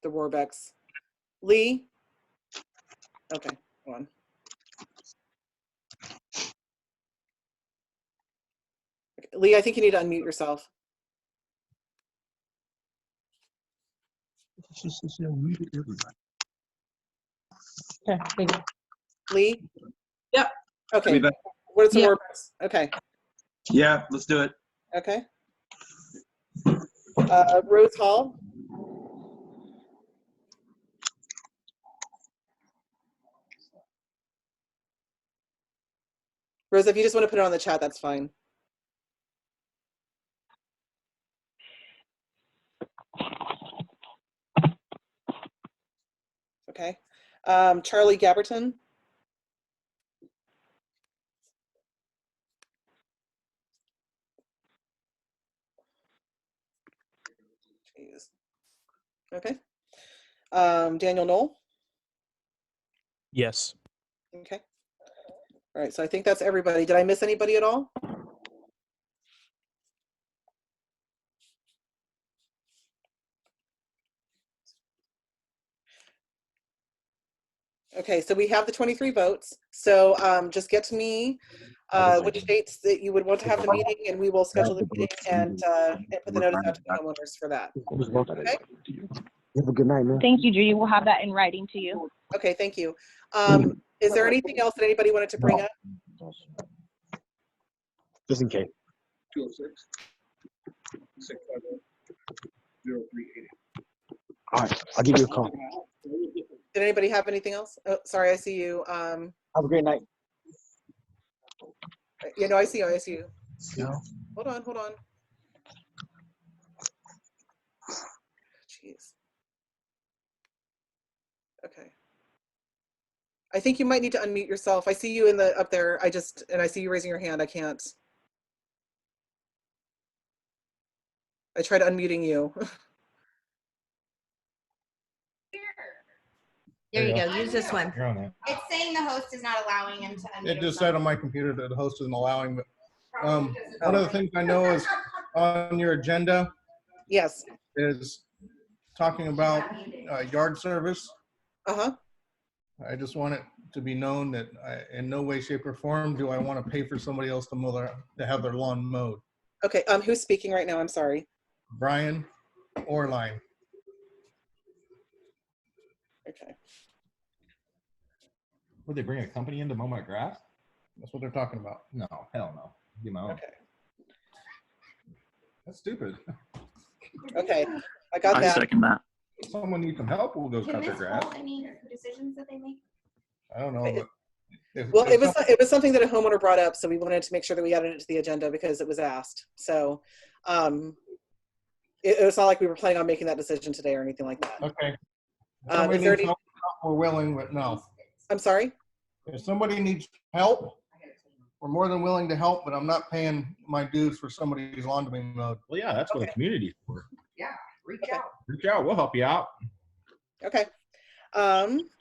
the Roarbecks. Lee? Okay, hold on. Okay, Lee, I think you need to unmute yourself. Okay, thank you. Lee? Yep. Okay. What is the Yep. Roarbecks? Okay. Yeah, let's do it. Okay. Rose Hall? Rose, if you just want to put it on the chat, that's fine. Okay. Charlie Gabberton? Jeez. Okay. Daniel Knoll? Yes. Okay. All right, so I think that's everybody. Did I miss anybody at all? Okay, so we have the 23 votes. So just get to me which dates that you would want to have the meeting, and we will schedule the meeting and put the notice out to the homeowners for that. Okay. Have a good night, man. Thank you, Judy. We'll have that in writing to you. Okay, thank you. Is there anything else that anybody wanted to bring up? Just in case. 206 650 0380. All right, I'll give you a call. Did anybody have anything else? Oh, sorry, I see you. Have a great night. You know, I see you. I see you. Yeah. Hold on, hold on. Jeez. Okay. I think you might need to unmute yourself. I see you in the up there. I see you raising your hand. I can't. I tried unmuting you. There you go. Use this one. You're on there. It's saying the host is not allowing him to unmute. It just said on my computer that the host isn't allowing, but one of the things I know is on your agenda. Yes. Is talking about yard service. Uh-huh. I just want it to be known that in no way, shape, or form do I want to pay for somebody else to have their lawn mowed. Okay. Who's speaking right now? I'm sorry. Brian Orline. Okay. Would they bring a company in to mow my grass? That's what they're talking about. No, hell no. Do my own. Okay. That's stupid. Okay. I got that. I second that. If someone needs some help, we'll go Can cut their this grass. hold any decisions that they make? I don't know. But Well, it was something that a homeowner brought up, so we wanted to make sure that we added it to the agenda because it was asked. So it was not like we were planning on making that decision today or anything like that. Okay. Is there any, We're willing, but no. I'm sorry? If somebody needs help, we're more than willing to help, but I'm not paying my dues for somebody's lawn to be mowed. Well, yeah, that's what the community's for. Yeah, reach out. Reach out, we'll help you out. Okay.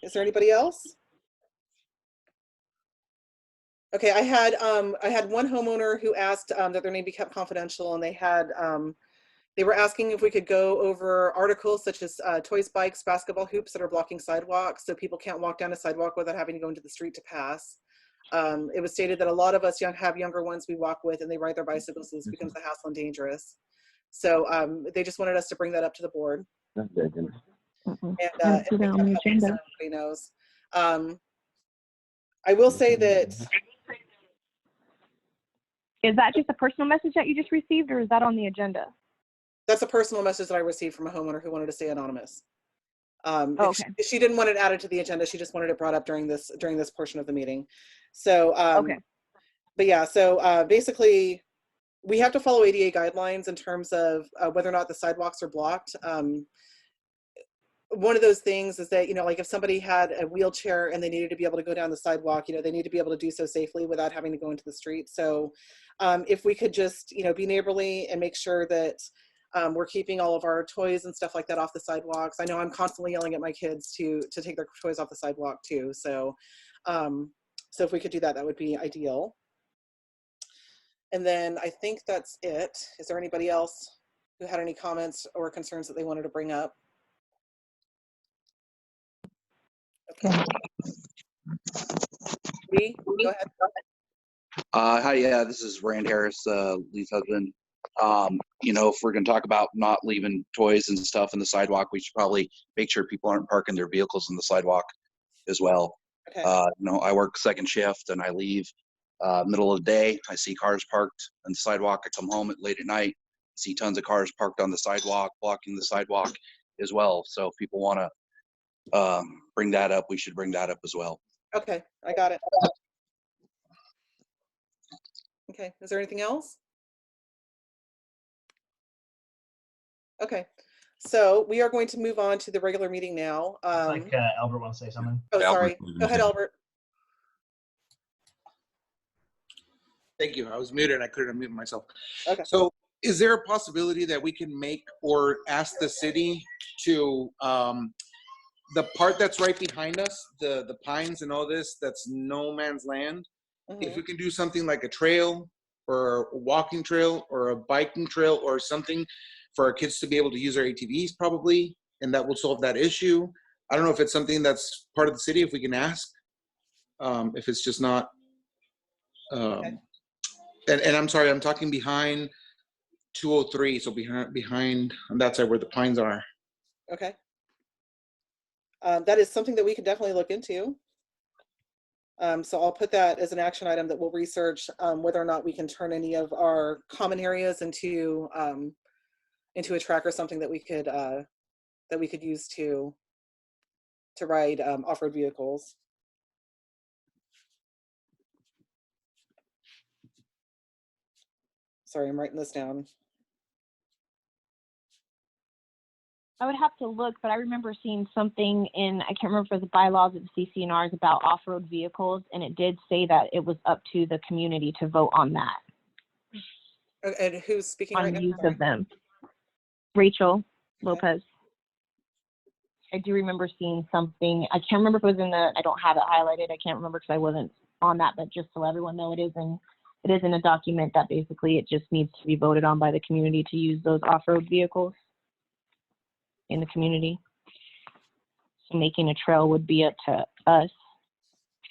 Is there anybody else? Okay, I had one homeowner who asked that their name be kept confidential, and they were asking if we could go over articles such as toys, bikes, basketball hoops that are blocking sidewalks, so people can't walk down a sidewalk without having to go into the street to pass. It was stated that a lot of us have younger ones we walk with, and they ride their bicycles, so this becomes a hassle and dangerous. So they just wanted us to bring that up to the board. And everybody knows. I will say that. Is that just a personal message that you just received, or is that on the agenda? That's a personal message that I received from a homeowner who wanted to stay anonymous. Okay. She didn't want it added to the agenda. She just wanted it brought up during this portion of the meeting. So, okay. But yeah, so basically, we have to follow ADA guidelines in terms of whether or not the sidewalks are blocked. One of those things is that, like if somebody had a wheelchair and they needed to be able to go down the sidewalk, they need to be able to do so safely without having to go into the street. So if we could just, be neighborly and make sure that we're keeping all of our toys and stuff like that off the sidewalks. I know I'm constantly yelling at my kids to take their toys off the sidewalk too. So, so if we could do that, that would be ideal. And then I think that's it. Is there anybody else who had any comments or concerns that they wanted to bring up? Okay. Lee, go ahead. Hi, yeah, this is Rand Harris, Lee's husband. If we're gonna talk about not leaving toys and stuff in the sidewalk, we should probably make sure people aren't parking their vehicles in the sidewalk as well. Okay. I work second shift and I leave middle of the day. I see cars parked on the sidewalk. I come home late at night, see tons of cars parked on the sidewalk, blocking the sidewalk as well. So if people want to bring that up, we should bring that up as well. Okay, I got it. Okay, is there anything else? Okay, so we are going to move on to the regular meeting now. Albert wants to say something. Oh, sorry. Go ahead, Albert. Thank you. I was muted. I couldn't unmute myself. Okay. So is there a possibility that we can make or ask the city to, the part that's right behind us, the pines and all this, that's no man's land, if we can do something like a trail or a walking trail or a biking trail or something for our kids to be able to use their ATVs probably, and that will solve that issue. I don't know if it's something that's part of the city, if we can ask, if it's just not, Okay. and I'm sorry, I'm talking behind 203, so behind on that side where the pines are. Okay. That is something that we could definitely look into. So I'll put that as an action item that we'll research whether or not we can turn any of our common areas into a track or something that we could use to ride off-road vehicles. Sorry, I'm writing this down. I would have to look, but I remember seeing something in, I can't remember if it was the bylaws of the CCNRs about off-road vehicles, and it did say that it was up to the community to vote on that. And who's speaking on right now? use of them. Rachel Lopez. I do remember seeing something. I can't remember if it was in the, I don't have it highlighted. I can't remember because I wasn't on that, but just to let everyone know, it is in a document that basically it just needs to be voted on by the community to use those off-road vehicles in the community. So making a trail would be up to us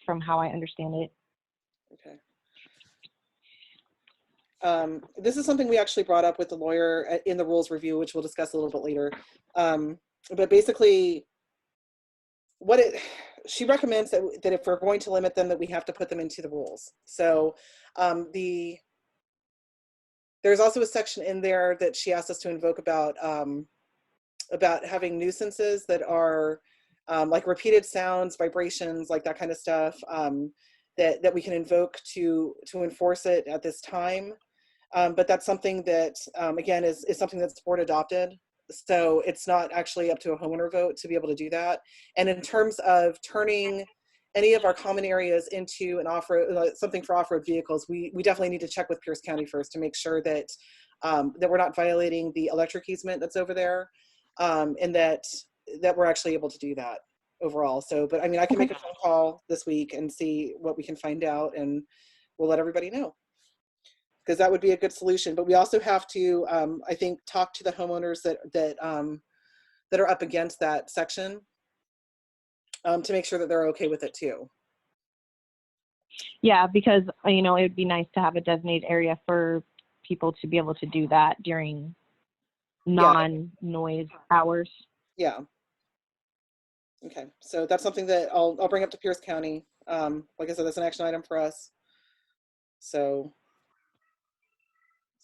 from how I understand it. Okay. This is something we actually brought up with the lawyer in the rules review, which we'll discuss a little bit later. But basically, she recommends that if we're going to limit them, that we have to put them into the rules. So there's also a section in there that she asked us to invoke about having nuisances that are like repeated sounds, vibrations, like that kind of stuff, that we can invoke to enforce it at this time. But that's something that, again, is something that's board adopted. So it's not actually up to a homeowner vote to be able to do that. And in terms of turning any of our common areas into an off-road, something for off-road vehicles, we definitely need to check with Pierce County first to make sure that that we're not violating the electric easement that's over there, and that we're actually able to do that overall. So, but I mean, I can make a phone call this week and see what we can find out, and we'll let everybody know, because that would be a good solution. But we also have to, I think, talk to the homeowners that are up against that section to make sure that they're okay with it too. Yeah, because it would be nice to have a designated area for people to be able to do that during non-noise hours. Yeah. Okay, so that's something that I'll bring up to Pierce County. Like I said, that's an action item for us. So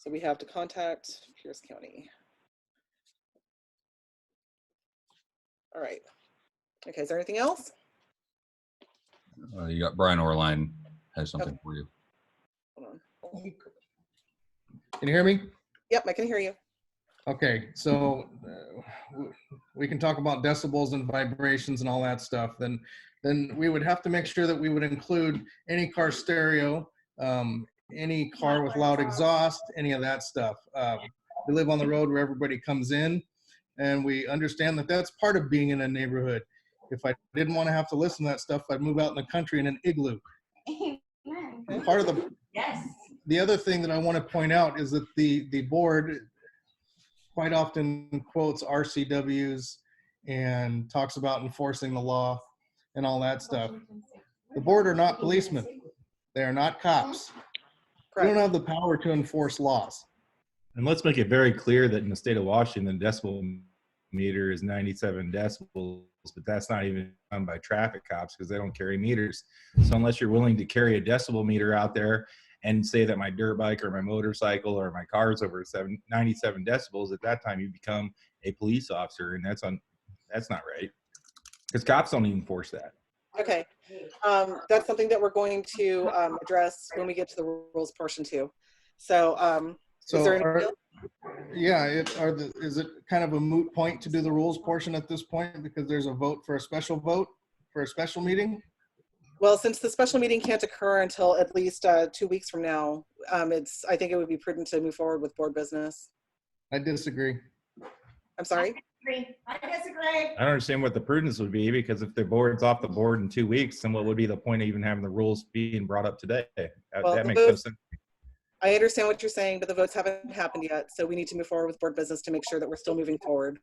we have to contact Pierce County. All right. Okay, is there anything else? You got Brian Orline has something for you. Hold on. Can you hear me? Yep, I can hear you. Okay, so we can talk about decibels and vibrations and all that stuff. Then we would have to make sure that we would include any car stereo any car with loud exhaust, any of that stuff. We live on the road where everybody comes in, and we understand that that's part of being in a neighborhood. If I didn't want to have to listen to that stuff, I'd move out in the country in an igloo. Part of the other thing that I want to point out is that the board quite often quotes RCWs and talks about enforcing the law and all that stuff. The board are not policemen. They are not cops. We don't have the power to enforce laws. And let's make it very clear that in the state of Washington, the decibel meter is 97 decibels, but that's not even done by traffic cops because they don't carry meters. So unless you're willing to carry a decibel meter out there and say that my dirt bike or my motorcycle or my car is over 97 decibels, at that time you become a police officer, and that's not right, because cops don't even enforce that. Okay, that's something that we're going to address when we get to the rules portion too. So, is there any? Yeah, is it kind of a moot point to do the rules portion at this point because there's a vote for a special meeting? Well, since the special meeting can't occur until at least 2 weeks from now, I think it would be prudent to move forward with board business. I disagree. I'm sorry? I disagree. I don't understand what the prudence would be, because if the board's off the board in 2 weeks, then what would be the point of even having the rules being brought up today? Well, that makes no sense. I understand what you're saying, but the votes haven't happened yet, so we need to move forward with board business to make sure that we're still moving forward.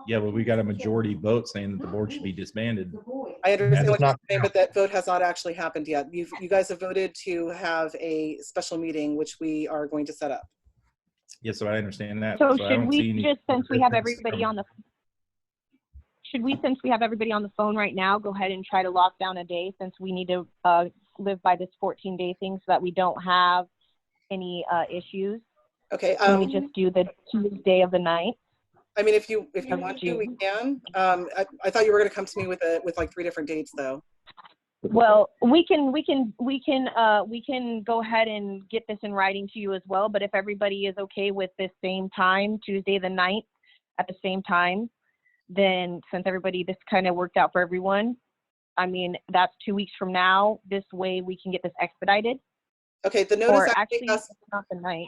Yeah, but we got a majority vote saying that the board should be disbanded. I understand what you're saying, but that vote has not actually happened yet. You guys have voted to have a special meeting, which we are going to set up. Yeah, so I understand that. So I should don't see we any just, since we have difference everybody from- on the, since we have everybody on the phone right now, go ahead and try to lock down a day, since we need to live by this 14-day thing so that we don't have any issues? Okay. Can we just do the Tuesday of the night? I mean, if you want to, we can. I thought you were going to come to me with like 3 different dates, though. Well, we can go ahead and get this in writing to you as well. But if everybody is okay with this same time, Tuesday the 9th at the same time, then since this kind of worked out for everyone, I mean, that's 2 weeks from now. This way we can get this expedited. Okay, the notice actually not the night.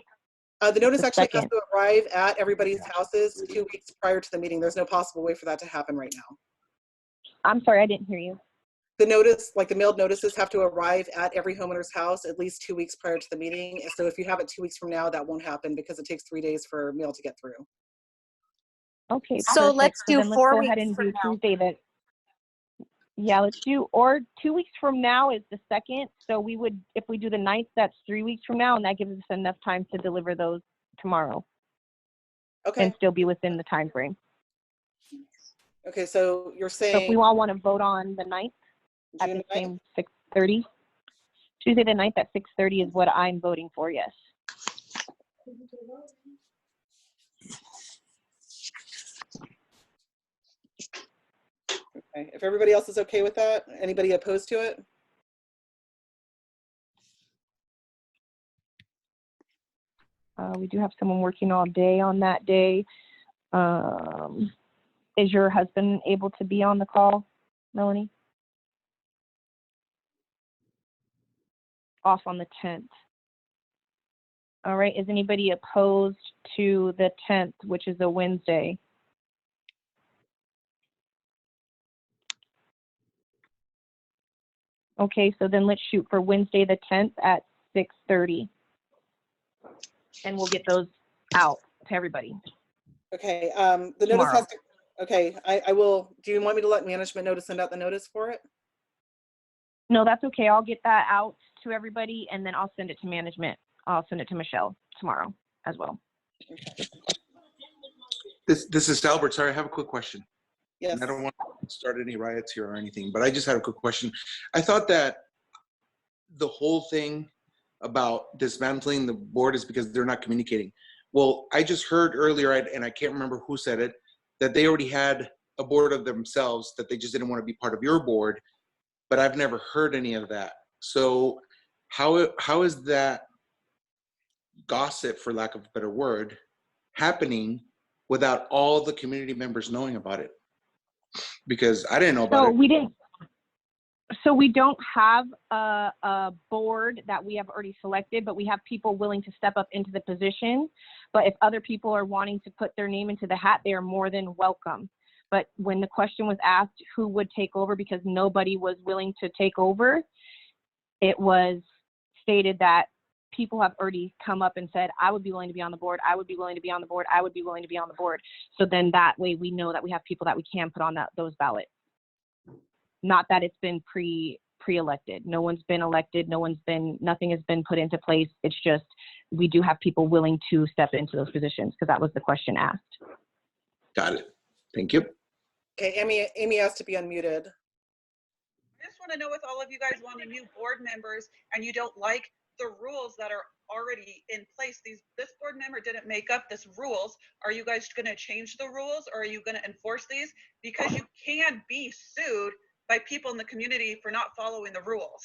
The notice the actually has second. to arrive at everybody's houses 2 weeks prior to the meeting. There's no possible way for that to happen right now. I'm sorry, I didn't hear you. The notice, like the mailed notices, have to arrive at every homeowner's house at least 2 weeks prior to the meeting. So if you have it 2 weeks from now, that won't happen because it takes 3 days for mail to get through. Okay. So perfect. let's do then 4 go ahead weeks and from do now. Tuesday yeah, let's do, or 2 weeks from now is the 2nd. So we would, if we do the 9th, that's 3 weeks from now, and that gives us enough time to deliver those tomorrow. Okay. And still be within the time frame. Okay, so you're So if saying we all want to vote on the 9th at June the same 6:30, Tuesday the 9th at 6:30 is what I'm voting for, yes. Okay. If everybody else is okay with that, anybody opposed to it? We do have someone working all day on that day. Is your husband able to be on the call, Melanie? Off on the 10th. All right, is anybody opposed to the 10th, which is a Wednesday? Okay, so then let's shoot for Wednesday the 10th at 6:30. And we'll get those out to everybody. Okay, the notice has to, okay, I will, do you want me to let management know to send out the notice for it? No, that's okay. I'll get that out to everybody and then I'll send it to management. I'll send it to Michelle tomorrow as well. This is Albert. Sorry, I have a quick question. Yes. I don't want to start any riots here or anything, but I just had a quick question. I thought that the whole thing about dismantling the board is because they're not communicating. Well, I just heard earlier, and I can't remember who said it, that they already had a board of themselves, that they just didn't want to be part of your board, but I've never heard any of that. So how is that gossip, for lack of a better word, happening without all the community members knowing about it? Because I didn't know about it. So we don't have a board that we have already selected, but we have people willing to step up into the position. But if other people are wanting to put their name into the hat, they are more than welcome. But when the question was asked who would take over, because nobody was willing to take over, it was stated that people have already come up and said, I would be willing to be on the board. I would be willing to be on the board. I would be willing to be on the board. So then that way we know that we have people that we can put on those ballots. Not that it's been pre-elected. No one's been elected. Nothing has been put into place. It's just, we do have people willing to step into those positions because that was the question asked. Got it. Thank you. Okay, Amy has to be unmuted. I just want to know if all of you guys want new board members and you don't like the rules that are already in place. This board member didn't make up this rules. Are you guys going to change the rules or are you going to enforce these? Because you can be sued by people in the community for not following the rules.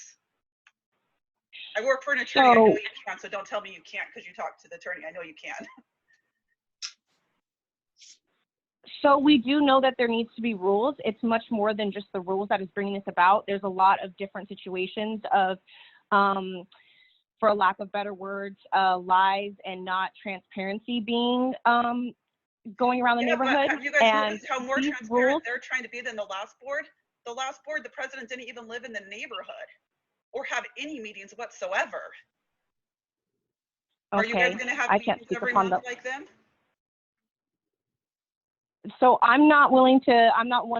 I work for an attorney. I know you can, so don't tell me you can't because you talk to the attorney. I know you can. So we do know that there needs to be rules. It's much more than just the rules that is bringing this about. There's a lot of different situations of, for a lack of better words, lies and not transparency being going around the neighborhood. Have you guys and noticed how more transparent they're trying to be than the last board? The last board, the president didn't even live in the neighborhood or have any meetings whatsoever. Okay. Are you guys going to have meetings every month like them? So I'm not one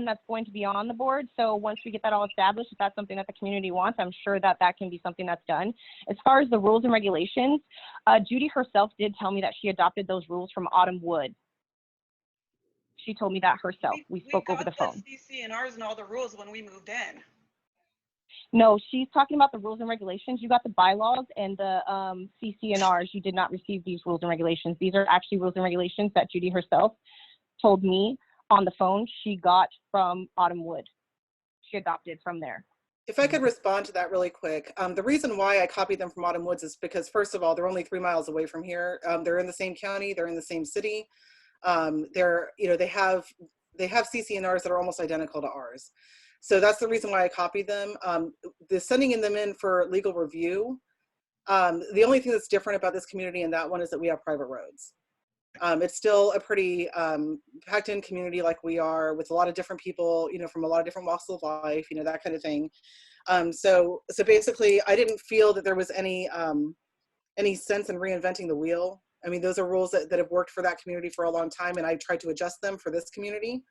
that's going to be on the board. So once we get that all established, if that's something that the community wants, I'm sure that that can be something that's done. As far as the rules and regulations, Judy herself did tell me that she adopted those rules from Autumn Wood. She told me that herself. We spoke over the phone. CC&Rs and all the rules when we moved in. No, she's talking about the rules and regulations. You got the bylaws and the CC&Rs. You did not receive these rules and regulations. These are actually rules and regulations that Judy herself told me on the phone she got from Autumn Wood. She adopted from there. If I could respond to that really quick. The reason why I copied them from Autumn Woods is because, first of all, they're only 3 miles away from here. They're in the same county. They're in the same city. They have CC&Rs that are almost identical to ours. So that's the reason why I copied them. The sending them in for legal review. The only thing that's different about this community and that one is that we have private roads. It's still a pretty packed in community like we are, with a lot of different people, from a lot of different walks of life, that kind of thing. So basically I didn't feel that there was any sense in reinventing the wheel. I mean, those are rules that have worked for that community for a long time, and I tried to adjust them for this community.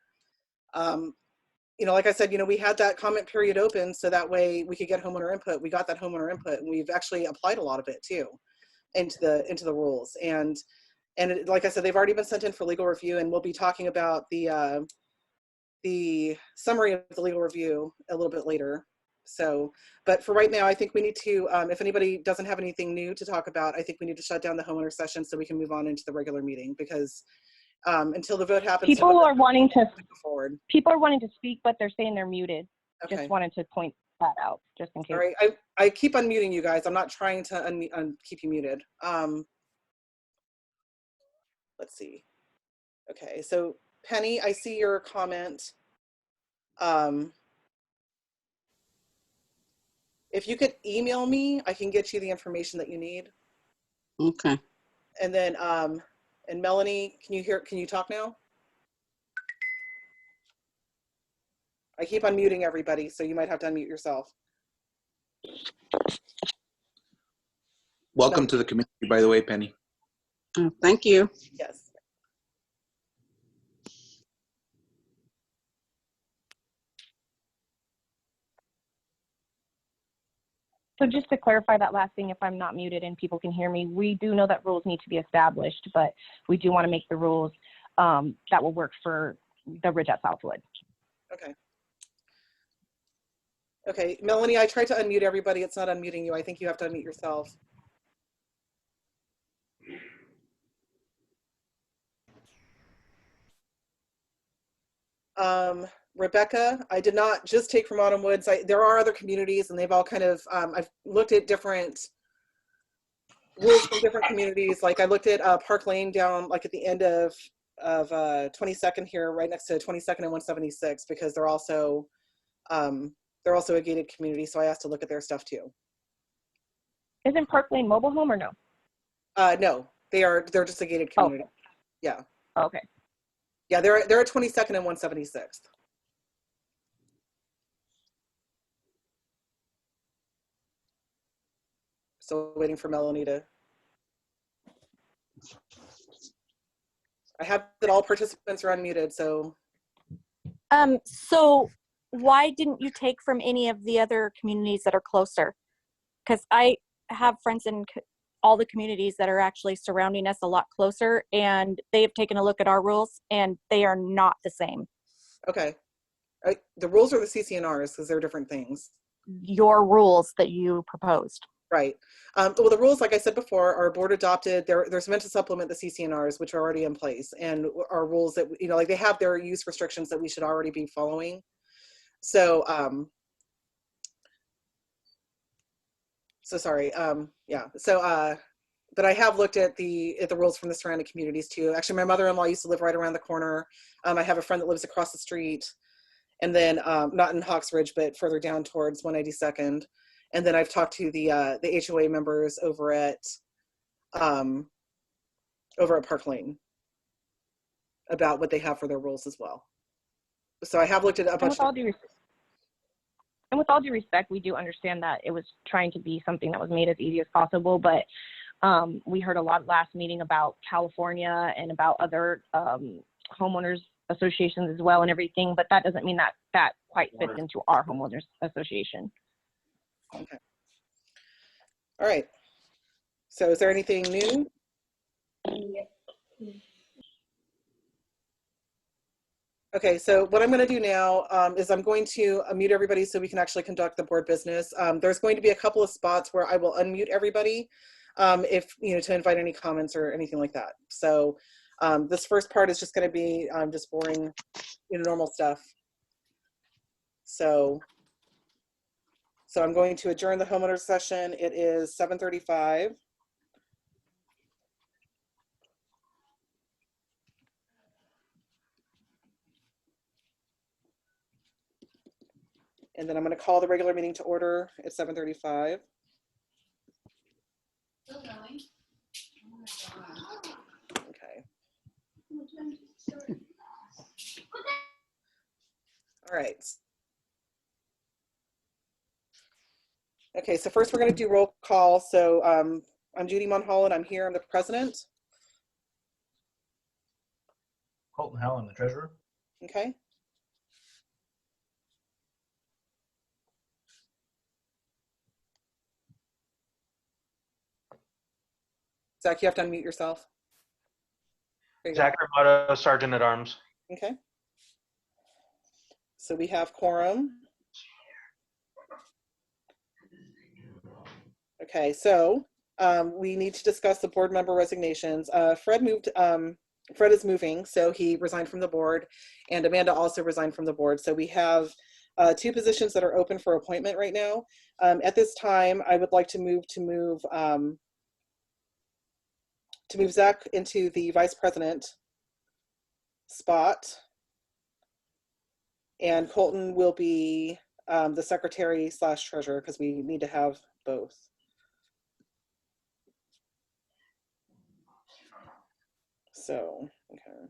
Like I said, we had that comment period open so that way we could get homeowner input. We got that homeowner input, and we've actually applied a lot of it too into the rules. And like I said, they've already been sent in for legal review, and we'll be talking about the summary of the legal review a little bit later. So, but for right now, I think we need to, if anybody doesn't have anything new to talk about, I think we need to shut down the homeowner session so we can move on into the regular meeting, because until the vote happens, people are wanting to speak, but they're saying they're muted. Okay. Just wanted to point that out, just in case. All right, I keep unmuting you guys. I'm not trying to keep you muted. Let's see. Okay, so Penny, I see your comment. If you could email me, I can get you the information that you need. Okay. And then, and Melanie, can you talk now? I keep unmuting everybody, so you might have to unmute yourself. Welcome to the community, by the way, Penny. Oh, thank you. Yes. So just to clarify that last thing, if I'm not muted and people can hear me, we do know that rules need to be established, but we do want to make the rules that will work for the Ridge at Southwood. Okay. Okay, Melanie, I tried to unmute everybody. It's not unmuting you. I think you have to unmute yourself. Rebecca, I did not just take from Autumn Woods. There are other communities, and they've all kind of, I've looked at different rules from different communities. Like I looked at Park Lane down like at the end of 22nd here, right next to 22nd and 176, because they're also They're also a gated community, so I asked to look at their stuff too. Isn't Park Lane mobile home or no? No, they're just a gated community. Yeah. Okay. Yeah, they're at 22nd and 176th. Still waiting for Melanie to. I have that all participants are unmuted, so. So why didn't you take from any of the other communities that are closer? Because I have friends in all the communities that are actually surrounding us a lot closer, and they have taken a look at our rules, and they are not the same. Okay. The rules are the CCNRs because they're different things. Your rules that you proposed. Right. Well, the rules, like I said before, are board adopted. There's meant to supplement the CCNRs, which are already in place, and are rules that, you know, like they have their use restrictions that we should already be following. So, sorry. Yeah. So, but I have looked at the rules from the surrounding communities too. Actually, my mother-in-law used to live right around the corner. I have a friend that lives across the street, and then not in Hawks Ridge, but further down towards 192nd. And then I've talked to the HOA members over at Park Lane about what they have for their rules as well. So I have looked at a bunch. And with all due respect, we do understand that it was trying to be something that was made as easy as possible, but we heard a lot last meeting about California and about other homeowners associations as well and everything, but that doesn't mean that that quite fits into our homeowners association. Okay. All right. So is there anything new? Okay, so what I'm going to do now is I'm going to unmute everybody so we can actually conduct the board business. There's going to be a couple of spots where I will unmute everybody if, you know, to invite any comments or anything like that. So this first part is just going to be just boring, you know, normal stuff. So I'm going to adjourn the homeowner session. It is 7:35. And then I'm going to call the regular meeting to order at 7:35. Okay. All right. Okay, so first we're going to do roll call. So I'm Judy Monholland. I'm here. I'm the president. Colton Howell, I'm the treasurer. Okay. Zach, you have to unmute yourself. Zach Armato, Sergeant at Arms. Okay. So we have quorum. Okay, so we need to discuss the board member resignations. Fred is moving, so he resigned from the board, and Amanda also resigned from the board. So we have two positions that are open for appointment right now. At this time, I would like to move Zach into the vice president spot, and Colton will be the secretary / treasurer because we need to have both. So, okay.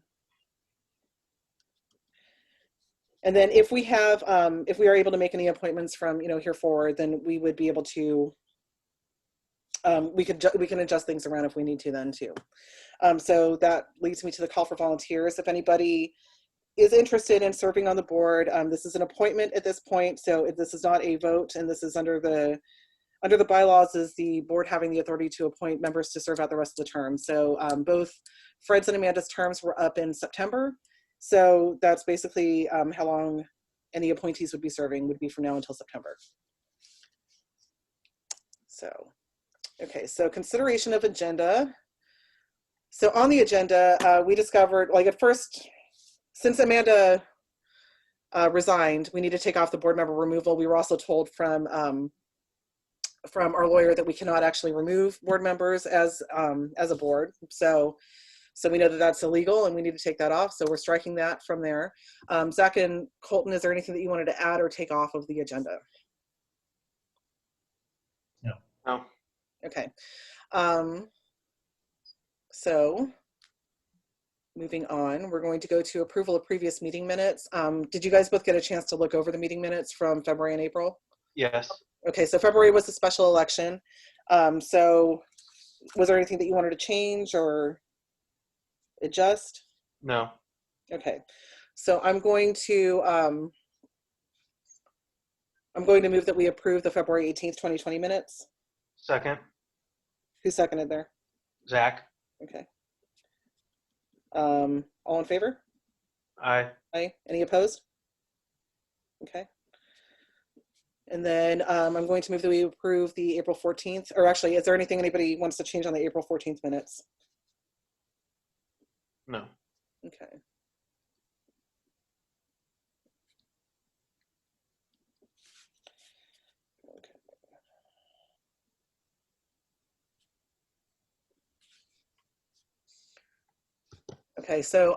And then if we have, if we are able to make any appointments from, you know, here forward, then we would be able to, we can adjust things around if we need to then too. So that leads me to the call for volunteers. If anybody is interested in serving on the board, this is an appointment at this point. So this is not a vote, and this is under the bylaws is the board having the authority to appoint members to serve out the rest of the term. So both Fred's and Amanda's terms were up in September. So that's basically how long any appointees would be serving would be from now until September. So, okay, so consideration of agenda. So on the agenda, we discovered, like at first, since Amanda resigned, we need to take off the board member removal. We were also told from our lawyer that we cannot actually remove board members as a board. So So we know that that's illegal and we need to take that off. So we're striking that from there. Zach and Colton, is there anything that you wanted to add or take off of the agenda? No. Okay. So moving on, we're going to go to approval of previous meeting minutes. Did you guys both get a chance to look over the meeting minutes from February and April? Yes. Okay, so February was the special election. So was there anything that you wanted to change or adjust? No. Okay, so I'm going to move that we approve the February 18th, 2020 minutes. Second. Who seconded there? Zach. Okay. All in favor? Aye. Aye. Any opposed? Okay. And then I'm going to move that we approve the April 14th, or actually, is there anything anybody wants to change on the April 14th minutes? No. Okay. Okay, so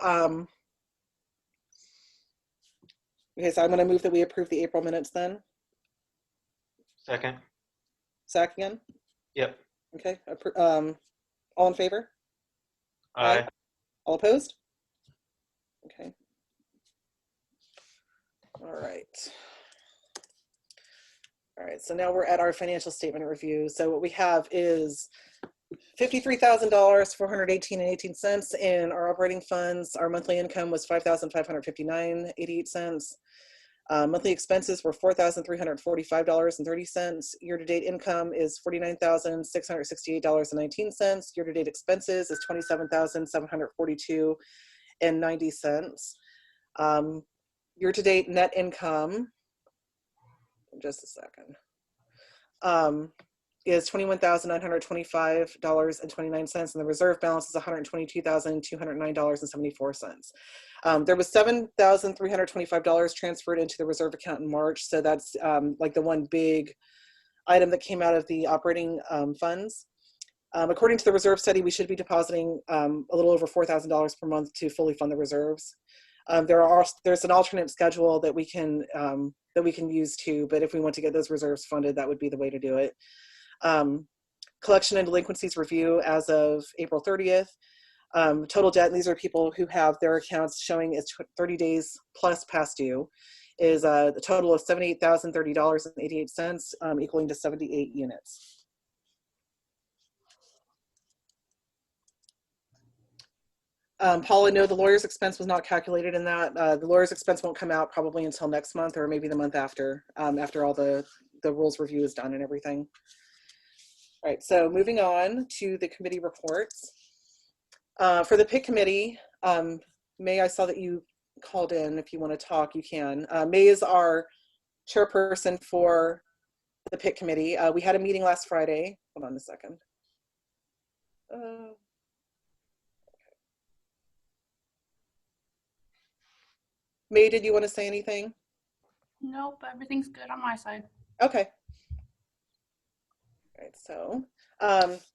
okay, so I'm going to move that we approve the April minutes then. Second. Zach again? Yep. Okay. All in favor? Aye. All opposed? Okay. All right. All right, so now we're at our financial statement review. So what we have is $53,000, $418.18 in our operating funds. Our monthly income was $5,559.88. Monthly expenses were $4,345.30. Year-to-date income is $49,668.19. Year-to-date expenses is $27,742.90. Year-to-date net income, just a second, is $21,925.29, and the reserve balance is $122,209.74. There was $7,325 transferred into the reserve account in March, so that's like the one big item that came out of the operating funds. According to the reserve study, we should be depositing a little over $4,000 per month to fully fund the reserves. There's an alternate schedule that we can use too, but if we want to get those reserves funded, that would be the way to do it. Collection and delinquencies review as of April 30th. Total debt, and these are people who have their accounts showing as 30 days plus past due, is the total of $78,030.88, equaling to 78 units. Paula, no, the lawyer's expense was not calculated in that. The lawyer's expense won't come out probably until next month or maybe the month after, after all the rules review is done and everything. All right, so moving on to the committee reports. For the PIC committee, May, I saw that you called in. If you want to talk, you can. May is our chairperson for the PIC committee. We had a meeting last Friday. Hold on a second. May, did you want to say anything? Nope, everything's good on my side. Okay. All right,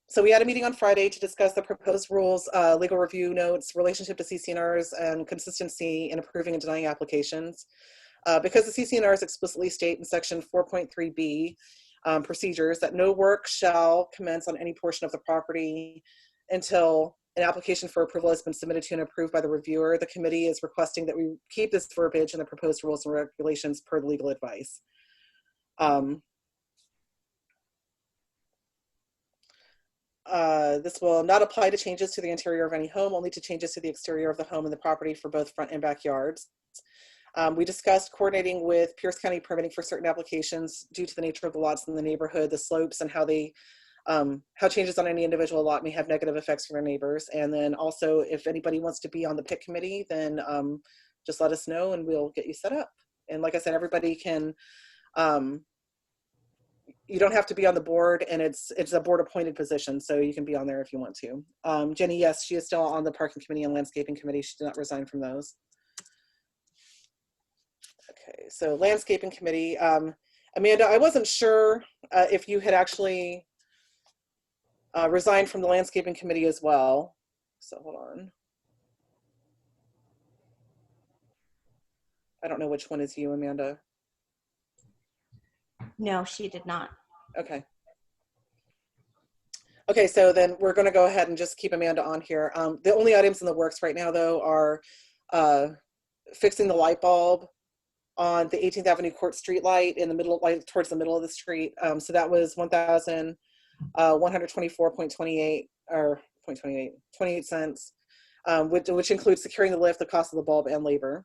so we had a meeting on Friday to discuss the proposed rules, legal review notes, relationship to CC&Rs, and consistency in approving and denying applications. Because the CC&Rs explicitly state in section 4.3b procedures that no work shall commence on any portion of the property until an application for approval has been submitted to and approved by the reviewer, the committee is requesting that we keep this verbiage in the proposed rules and regulations per the legal advice. This will not apply to changes to the interior of any home, only to changes to the exterior of the home and the property for both front and backyards. We discussed coordinating with Pierce County permitting for certain applications due to the nature of the lots in the neighborhood, the slopes, and how they how changes on any individual lot may have negative effects for their neighbors. And then also, if anybody wants to be on the PIC committee, then just let us know and we'll get you set up. And like I said, everybody can, you don't have to be on the board, and it's a board appointed position, so you can be on there if you want to. Jenny, yes, she is still on the parking committee and landscaping committee. She did not resign from those. Okay, so landscaping committee. Amanda, I wasn't sure if you had actually resigned from the landscaping committee as well. So hold on. I don't know which one is you, Amanda. No, she did not. Okay. Okay, so then we're going to go ahead and just keep Amanda on here. The only items in the works right now, though, are fixing the light bulb on the 18th Avenue Court Street light in the middle, like towards the middle of the street. So that was $1,124.28 or 28 cents, which includes securing the lift, the cost of the bulb, and labor.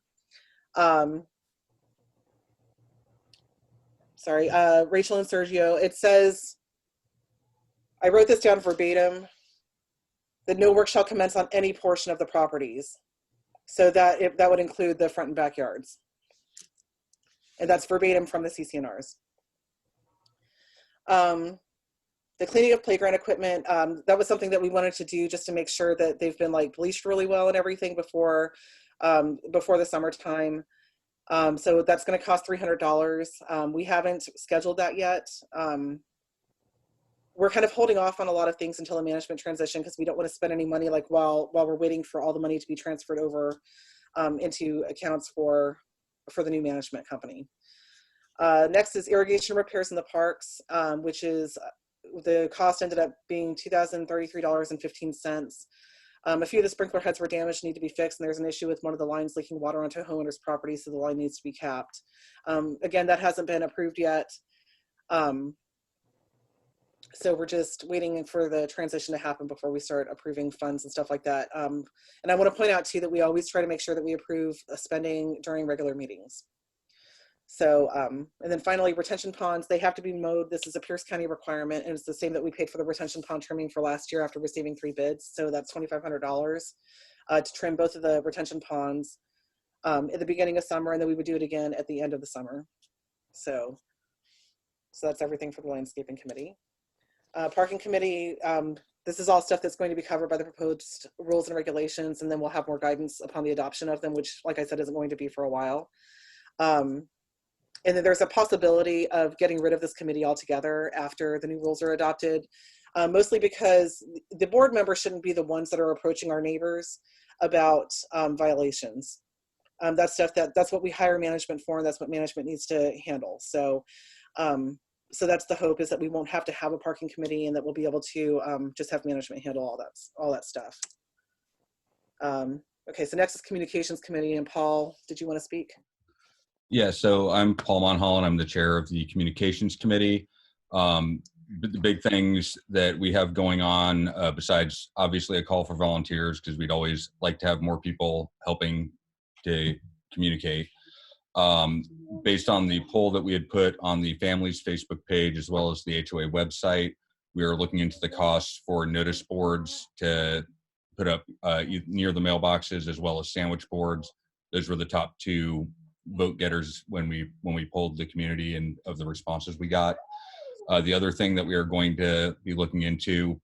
Sorry, Rachel and Sergio, it says, I wrote this down verbatim, that no work shall commence on any portion of the properties. So that would include the front and backyards. And that's verbatim from the CCNRs. The cleaning of playground equipment, that was something that we wanted to do just to make sure that they've been like bleached really well and everything before the summertime. So that's going to cost $300. We haven't scheduled that yet. We're kind of holding off on a lot of things until a management transition because we don't want to spend any money like while we're waiting for all the money to be transferred over into accounts for the new management company. Next is irrigation repairs in the parks, which is the cost ended up being $2,033.15. A few of the sprinkler heads were damaged, need to be fixed, and there's an issue with one of the lines leaking water onto a homeowner's property, so the line needs to be capped. Again, that hasn't been approved yet. So we're just waiting for the transition to happen before we start approving funds and stuff like that. And I want to point out too that we always try to make sure that we approve spending during regular meetings. So, and then finally, retention ponds, they have to be mowed. This is a Pierce County requirement, and it's the same that we paid for the retention pond trimming for last year after receiving 3 bids. So that's $2,500 to trim both of the retention ponds at the beginning of summer, and then we would do it again at the end of the summer. So that's everything for the landscaping committee. Parking committee, this is all stuff that's going to be covered by the proposed rules and regulations, and then we'll have more guidance upon the adoption of them, which, like I said, isn't going to be for a while. And then there's a possibility of getting rid of this committee altogether after the new rules are adopted, mostly because the board members shouldn't be the ones that are approaching our neighbors about violations. That's stuff that's what we hire management for, and that's what management needs to handle. So that's the hope, is that we won't have to have a parking committee, and that we'll be able to just have management handle all that stuff. Okay, so next is communications committee, and Paul, did you want to speak? Yeah, so I'm Paul Monholland. I'm the chair of the communications committee. The big things that we have going on, besides obviously a call for volunteers, because we'd always like to have more people helping to communicate. Based on the poll that we had put on the family's Facebook page, as well as the HOA website, we are looking into the costs for notice boards to put up near the mailboxes, as well as sandwich boards. Those were the top 2 vote getters when we polled the community and of the responses we got. The other thing that we are going to be looking into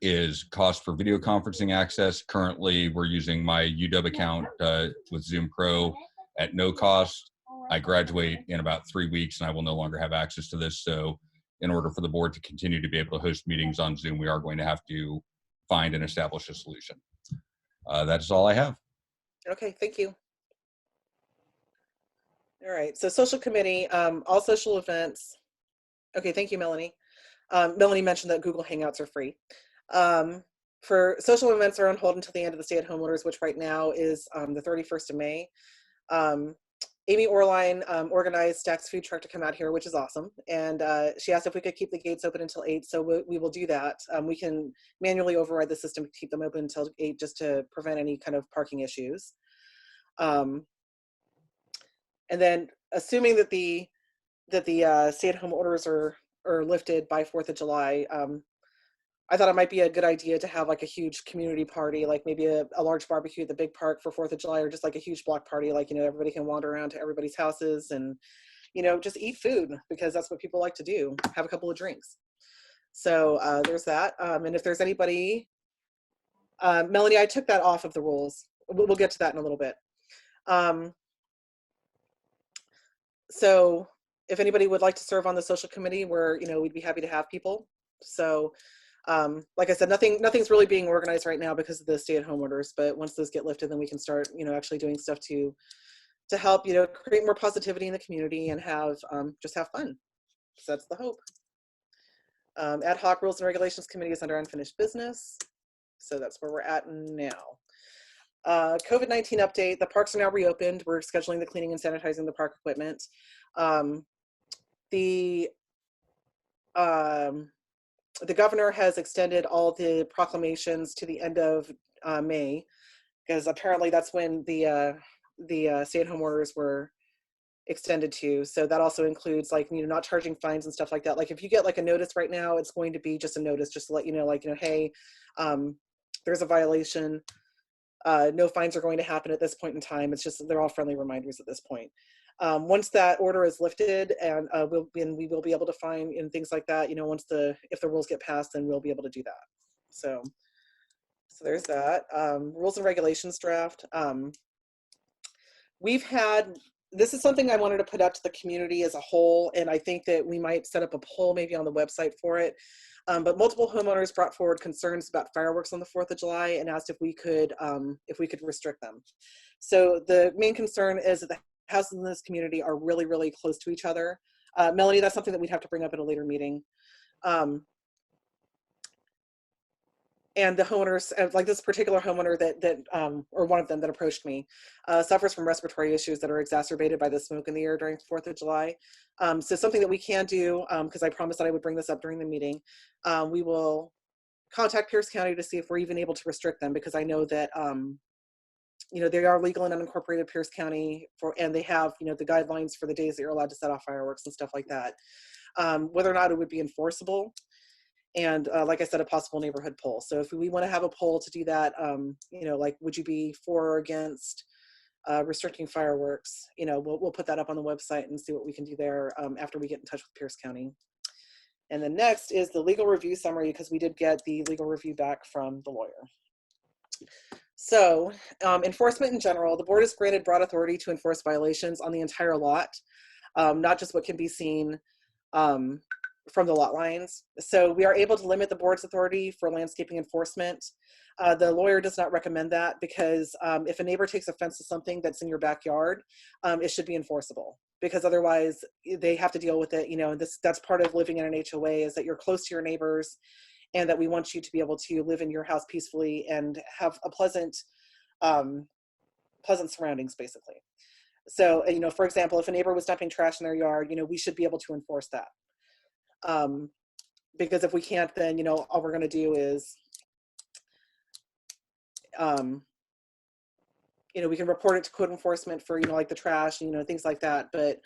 is cost for video conferencing access. Currently, we're using my UW account with Zoom Pro at no cost. I graduate in about 3 weeks, and I will no longer have access to this. So in order for the board to continue to be able to host meetings on Zoom, we are going to have to find and establish a solution. That's all I have. Okay, thank you. All right, so social committee, all social events. Okay, thank you, Melanie. Melanie mentioned that Google Hangouts are free. For social events are on hold until the end of the stay-at-home orders, which right now is the 31st of May. Amy Orline organized Stack's food truck to come out here, which is awesome. And she asked if we could keep the gates open until 8, so we will do that. We can manually override the system to keep them open until 8 just to prevent any kind of parking issues. And then assuming that the stay-at-home orders are lifted by 4th of July, I thought it might be a good idea to have like a huge community party, like maybe a large barbecue at the big park for 4th of July, or just like a huge block party, like, you know, everybody can wander around to everybody's houses and, you know, just eat food, because that's what people like to do, have a couple of drinks. So there's that. And if there's anybody, Melanie, I took that off of the rules. We'll get to that in a little bit. So if anybody would like to serve on the social committee, we'd be happy to have people. So like I said, nothing's really being organized right now because of the stay-at-home orders, but once those get lifted, then we can start, actually doing stuff to to help, you know, create more positivity in the community and have just have fun. So that's the hope. Ad hoc rules and regulations committee is under unfinished business. So that's where we're at now. COVID-19 update, the parks are now reopened. We're scheduling the cleaning and sanitizing the park equipment. The governor has extended all the proclamations to the end of May, because apparently that's when the stay-at-home orders were extended to. So that also includes, like, you know, not charging fines and stuff like that. Like if you get like a notice right now, it's going to be just a notice, just to let you know, like, you know, hey, there's a violation. No fines are going to happen at this point in time. It's just, they're all friendly reminders at this point. Once that order is lifted, and we will be able to fine and things like that, you know, if the rules get passed, then we'll be able to do that. So there's that. Rules and regulations draft. This is something I wanted to put out to the community as a whole, and I think that we might set up a poll maybe on the website for it. But multiple homeowners brought forward concerns about fireworks on the 4th of July and asked if we could restrict them. So the main concern is that the houses in this community are really, really close to each other. Melanie, that's something that we'd have to bring up at a later meeting. And the homeowners, like this particular homeowner or one of them that approached me, suffers from respiratory issues that are exacerbated by the smoke in the air during 4th of July. So something that we can do, because I promised that I would bring this up during the meeting, we will contact Pierce County to see if we're even able to restrict them, because I know that, you know, they are legal in unincorporated Pierce County, and they have, you know, the guidelines for the days that you're allowed to set off fireworks and stuff like that. Whether or not it would be enforceable, and like I said, a possible neighborhood poll. So if we want to have a poll to do that, you know, like, would you be for or against restricting fireworks? You know, we'll put that up on the website and see what we can do there after we get in touch with Pierce County. And then next is the legal review summary, because we did get the legal review back from the lawyer. So enforcement in general, the board is granted broad authority to enforce violations on the entire lot, not just what can be seen from the lot lines. So we are able to limit the board's authority for landscaping enforcement. The lawyer does not recommend that, because if a neighbor takes offense to something that's in your backyard, it should be enforceable, because otherwise they have to deal with it. You know, that's part of living in an HOA, is that you're close to your neighbors, and that we want you to be able to live in your house peacefully and have a pleasant surroundings, basically. So, you know, for example, if a neighbor was dumping trash in their yard, you know, we should be able to enforce that. Because if we can't, then, you know, all we're going to do is, you know, we can report it to code enforcement for, you know, like the trash, you know, things like that. But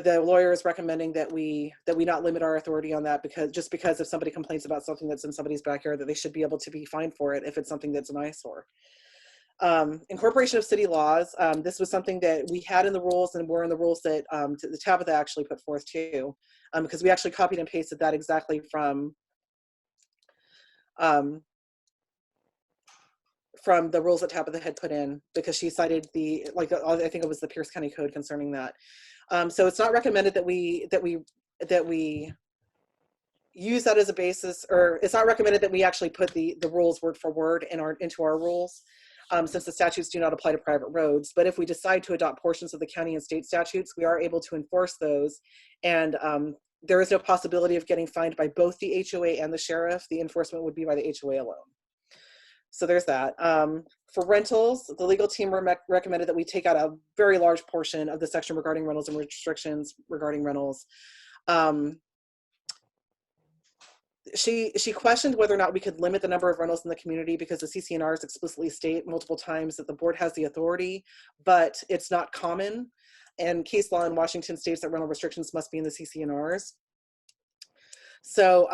the lawyer is recommending that we not limit our authority on that, because if somebody complains about something that's in somebody's backyard, that they should be able to be fined for it if it's something that's an eyesore. Incorporation of city laws. This was something that we had in the rules, and were in the rules that the Tabitha actually put forth too, because we actually copied and pasted that exactly from the rules that Tabitha had put in, because she cited I think it was the Pierce County Code concerning that. So it's not recommended that we use that as a basis, or it's not recommended that we actually put the rules word for word into our rules. Since the statutes do not apply to private roads. But if we decide to adopt portions of the county and state statutes, we are able to enforce those. And there is no possibility of getting fined by both the HOA and the sheriff. The enforcement would be by the HOA alone. So there's that. For rentals, the legal team recommended that we take out a very large portion of the section regarding rentals and restrictions regarding rentals. She questioned whether or not we could limit the number of rentals in the community, because the CCNRs explicitly state multiple times that the board has the authority, but it's not common. And case law in Washington states that rental restrictions must be in the CCNRs. So,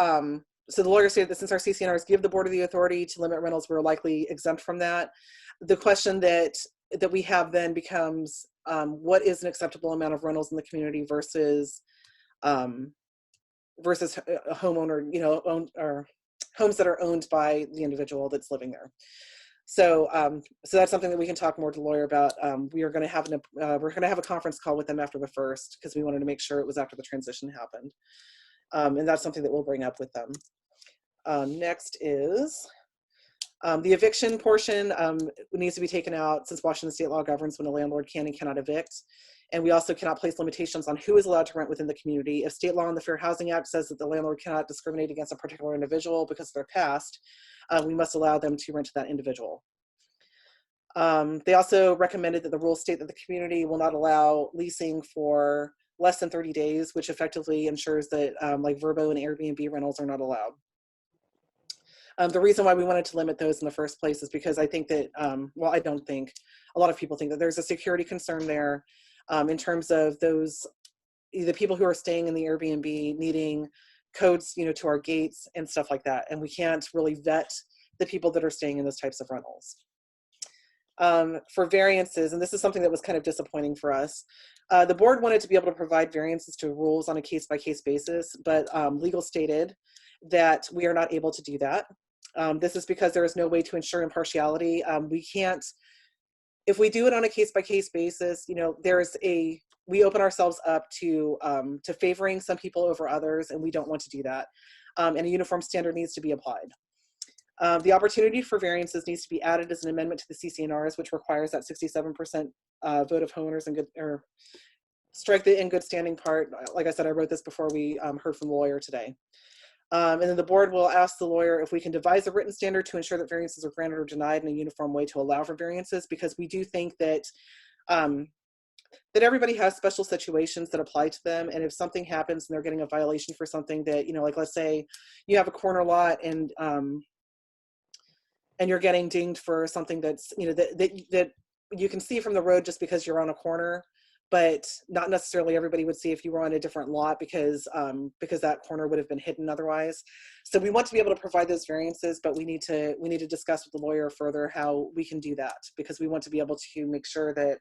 so the lawyer stated that since our CCNRs give the board the authority to limit rentals, we're likely exempt from that. The question that we have then becomes, what is an acceptable amount of rentals in the community versus a homeowner, you know, or homes that are owned by the individual that's living there. So, so that's something that we can talk more to the lawyer about. We're going to have a conference call with them after the 1st, because we wanted to make sure it was after the transition happened, and that's something that we'll bring up with them. Next is The eviction portion needs to be taken out since Washington state law governs when a landlord can and cannot evict. And we also cannot place limitations on who is allowed to rent within the community. If state law and the Fair Housing Act says that the landlord cannot discriminate against a particular individual because of their past, we must allow them to rent to that individual. They also recommended that the rules state that the community will not allow leasing for less than 30 days, which effectively ensures that like Vrbo and Airbnb rentals are not allowed. The reason why we wanted to limit those in the first place is because I think that, well, I don't think, a lot of people think that there's a security concern there in terms of those, the people who are staying in the Airbnb needing codes, you know, to our gates and stuff like that. And we can't really vet the people that are staying in those types of rentals. For variances, and this is something that was kind of disappointing for us, the board wanted to be able to provide variances to rules on a case-by-case basis, but legal stated that we are not able to do that. This is because there is no way to ensure impartiality. We can't, if we do it on a case-by-case basis, you know, we open ourselves up to favoring some people over others, and we don't want to do that. And a uniform standard needs to be applied. The opportunity for variances needs to be added as an amendment to the CCNRs, which requires that 67% vote of homeowners in good, or strike the in good standing part. Like I said, I wrote this before we heard from the lawyer today. And then the board will ask the lawyer if we can devise a written standard to ensure that variances are granted or denied in a uniform way to allow for variances, because we do think that that everybody has special situations that apply to them. And if something happens and they're getting a violation for something that, you know, like let's say you have a corner lot and you're getting dinged for something that's, you know, that you can see from the road just because you're on a corner, but not necessarily everybody would see if you were on a different lot because that corner would have been hidden otherwise. So we want to be able to provide those variances, but we need to discuss with the lawyer further how we can do that, because we want to be able to make sure that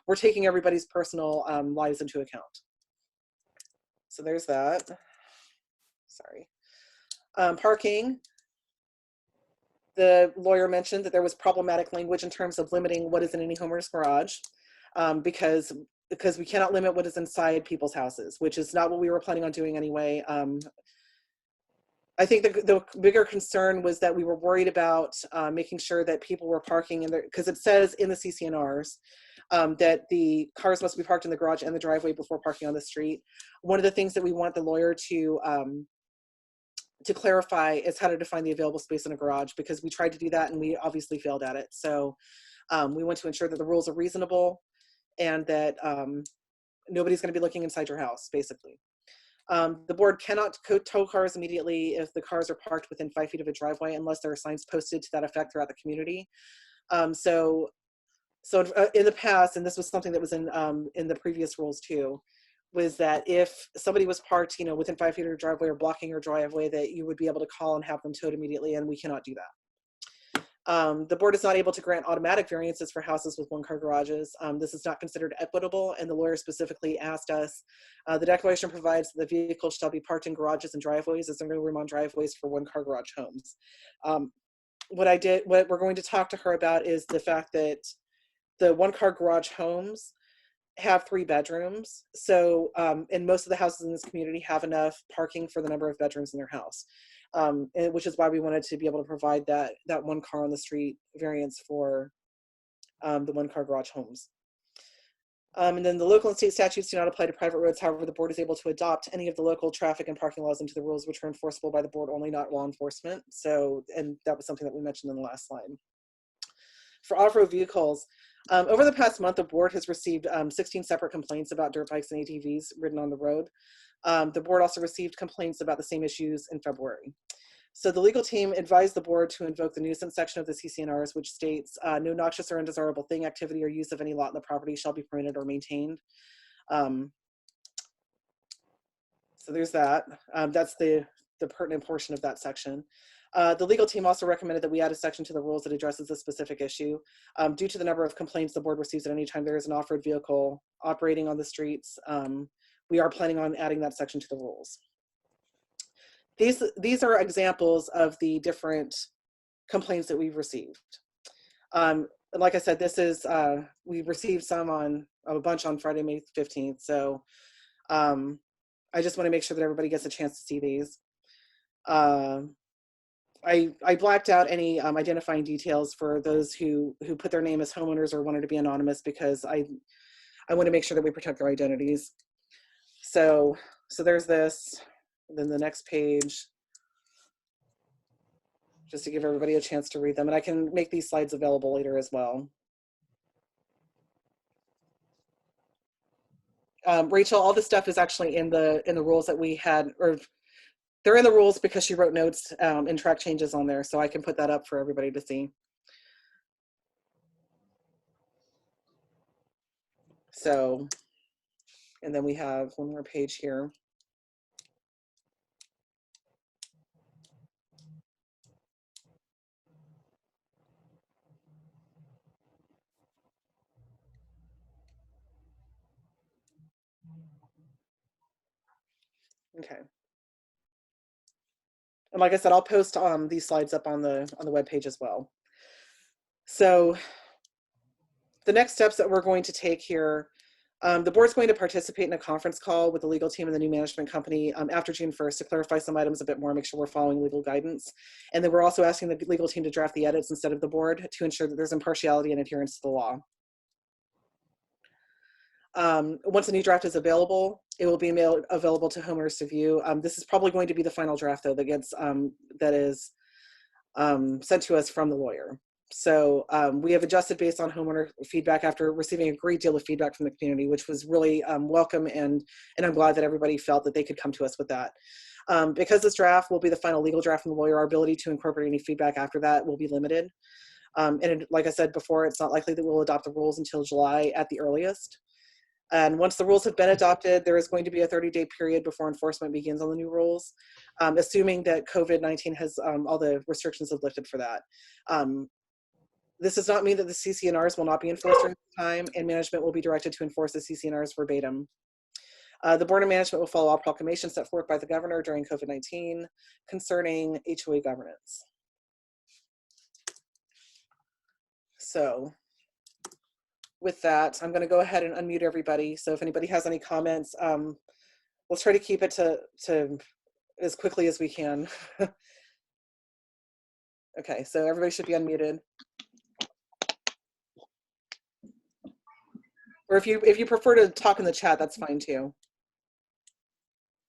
we're taking everybody's personal lives into account. So there's that. Sorry. Parking. The lawyer mentioned that there was problematic language in terms of limiting what is in any homeowner's garage, because we cannot limit what is inside people's houses, which is not what we were planning on doing anyway. I think the bigger concern was that we were worried about making sure that people were parking in there, because it says in the CCNRs that the cars must be parked in the garage and the driveway before parking on the street. One of the things that we want the lawyer to clarify is how to define the available space in a garage, because we tried to do that and we obviously failed at it. So we want to ensure that the rules are reasonable and that nobody's going to be looking inside your house, basically. The board cannot tow cars immediately if the cars are parked within 5 feet of a driveway unless there are signs posted to that effect throughout the community. So in the past, and this was something that was in the previous rules too, was that if somebody was parked, you know, within 5 feet of your driveway or blocking your driveway, that you would be able to call and have them towed immediately, and we cannot do that. The board is not able to grant automatic variances for houses with one-car garages. This is not considered equitable, and the lawyer specifically asked us, the declaration provides that the vehicles shall be parked in garages and driveways, as there no room on driveways for one-car garage homes. What we're going to talk to her about is the fact that the one-car garage homes have 3 bedrooms. So, and most of the houses in this community have enough parking for the number of bedrooms in their house, which is why we wanted to be able to provide that one car on the street variance for the one-car garage homes. And then the local and state statutes do not apply to private roads. However, the board is able to adopt any of the local traffic and parking laws into the rules, which are enforceable by the board only, not law enforcement. So, and that was something that we mentioned in the last slide. For off-road vehicles, over the past month, the board has received 16 separate complaints about dirt bikes and ATVs ridden on the road. The board also received complaints about the same issues in February. So the legal team advised the board to invoke the nuisance section of the CCNRs, which states, no noxious or undesirable thing, activity, or use of any lot in the property shall be permitted or maintained. So there's that. That's the pertinent portion of that section. The legal team also recommended that we add a section to the rules that addresses this specific issue. Due to the number of complaints the board receives at any time there is an off-road vehicle operating on the streets, we are planning on adding that section to the rules. These are examples of the different complaints that we've received. And like I said, this is, we received a bunch on Friday, May 15th. So I just want to make sure that everybody gets a chance to see these. I blacked out any identifying details for those who put their name as homeowners or wanted to be anonymous, because I want to make sure that we protect their identities. So there's this, and then the next page, just to give everybody a chance to read them, and I can make these slides available later as well. Rachel, all this stuff is actually in the rules that we had, or they're in the rules because she wrote notes and track changes on there, so I can put that up for everybody to see. So, and then we have one more page here. Okay. And like I said, I'll post these slides up on the webpage as well. So the next steps that we're going to take here, the board's going to participate in a conference call with the legal team and the new management company after June 1st to clarify some items a bit more, make sure we're following legal guidance. And then we're also asking the legal team to draft the edits instead of the board to ensure that there's impartiality and adherence to the law. Once a new draft is available, it will be available to homeowners to view. This is probably going to be the final draft, though, that gets that is sent to us from the lawyer. So we have adjusted based on homeowner feedback after receiving a great deal of feedback from the community, which was really welcome, and I'm glad that everybody felt that they could come to us with that. Because this draft will be the final legal draft from the lawyer, our ability to incorporate any feedback after that will be limited. Like I said before, it's not likely that we'll adopt the rules until July at the earliest. And once the rules have been adopted, there is going to be a 30-day period before enforcement begins on the new rules, assuming that COVID-19 has all the restrictions have lifted for that. This does not mean that the CC&Rs will not be enforced during this time, and management will be directed to enforce the CC&Rs verbatim. The board of management will follow all proclamations set forth by the governor during COVID-19 concerning HOA governance. So with that, I'm going to go ahead and unmute everybody. So if anybody has any comments, let's try to keep it to as quickly as we can. Okay, so everybody should be unmuted. Or if you prefer to talk in the chat, that's fine too.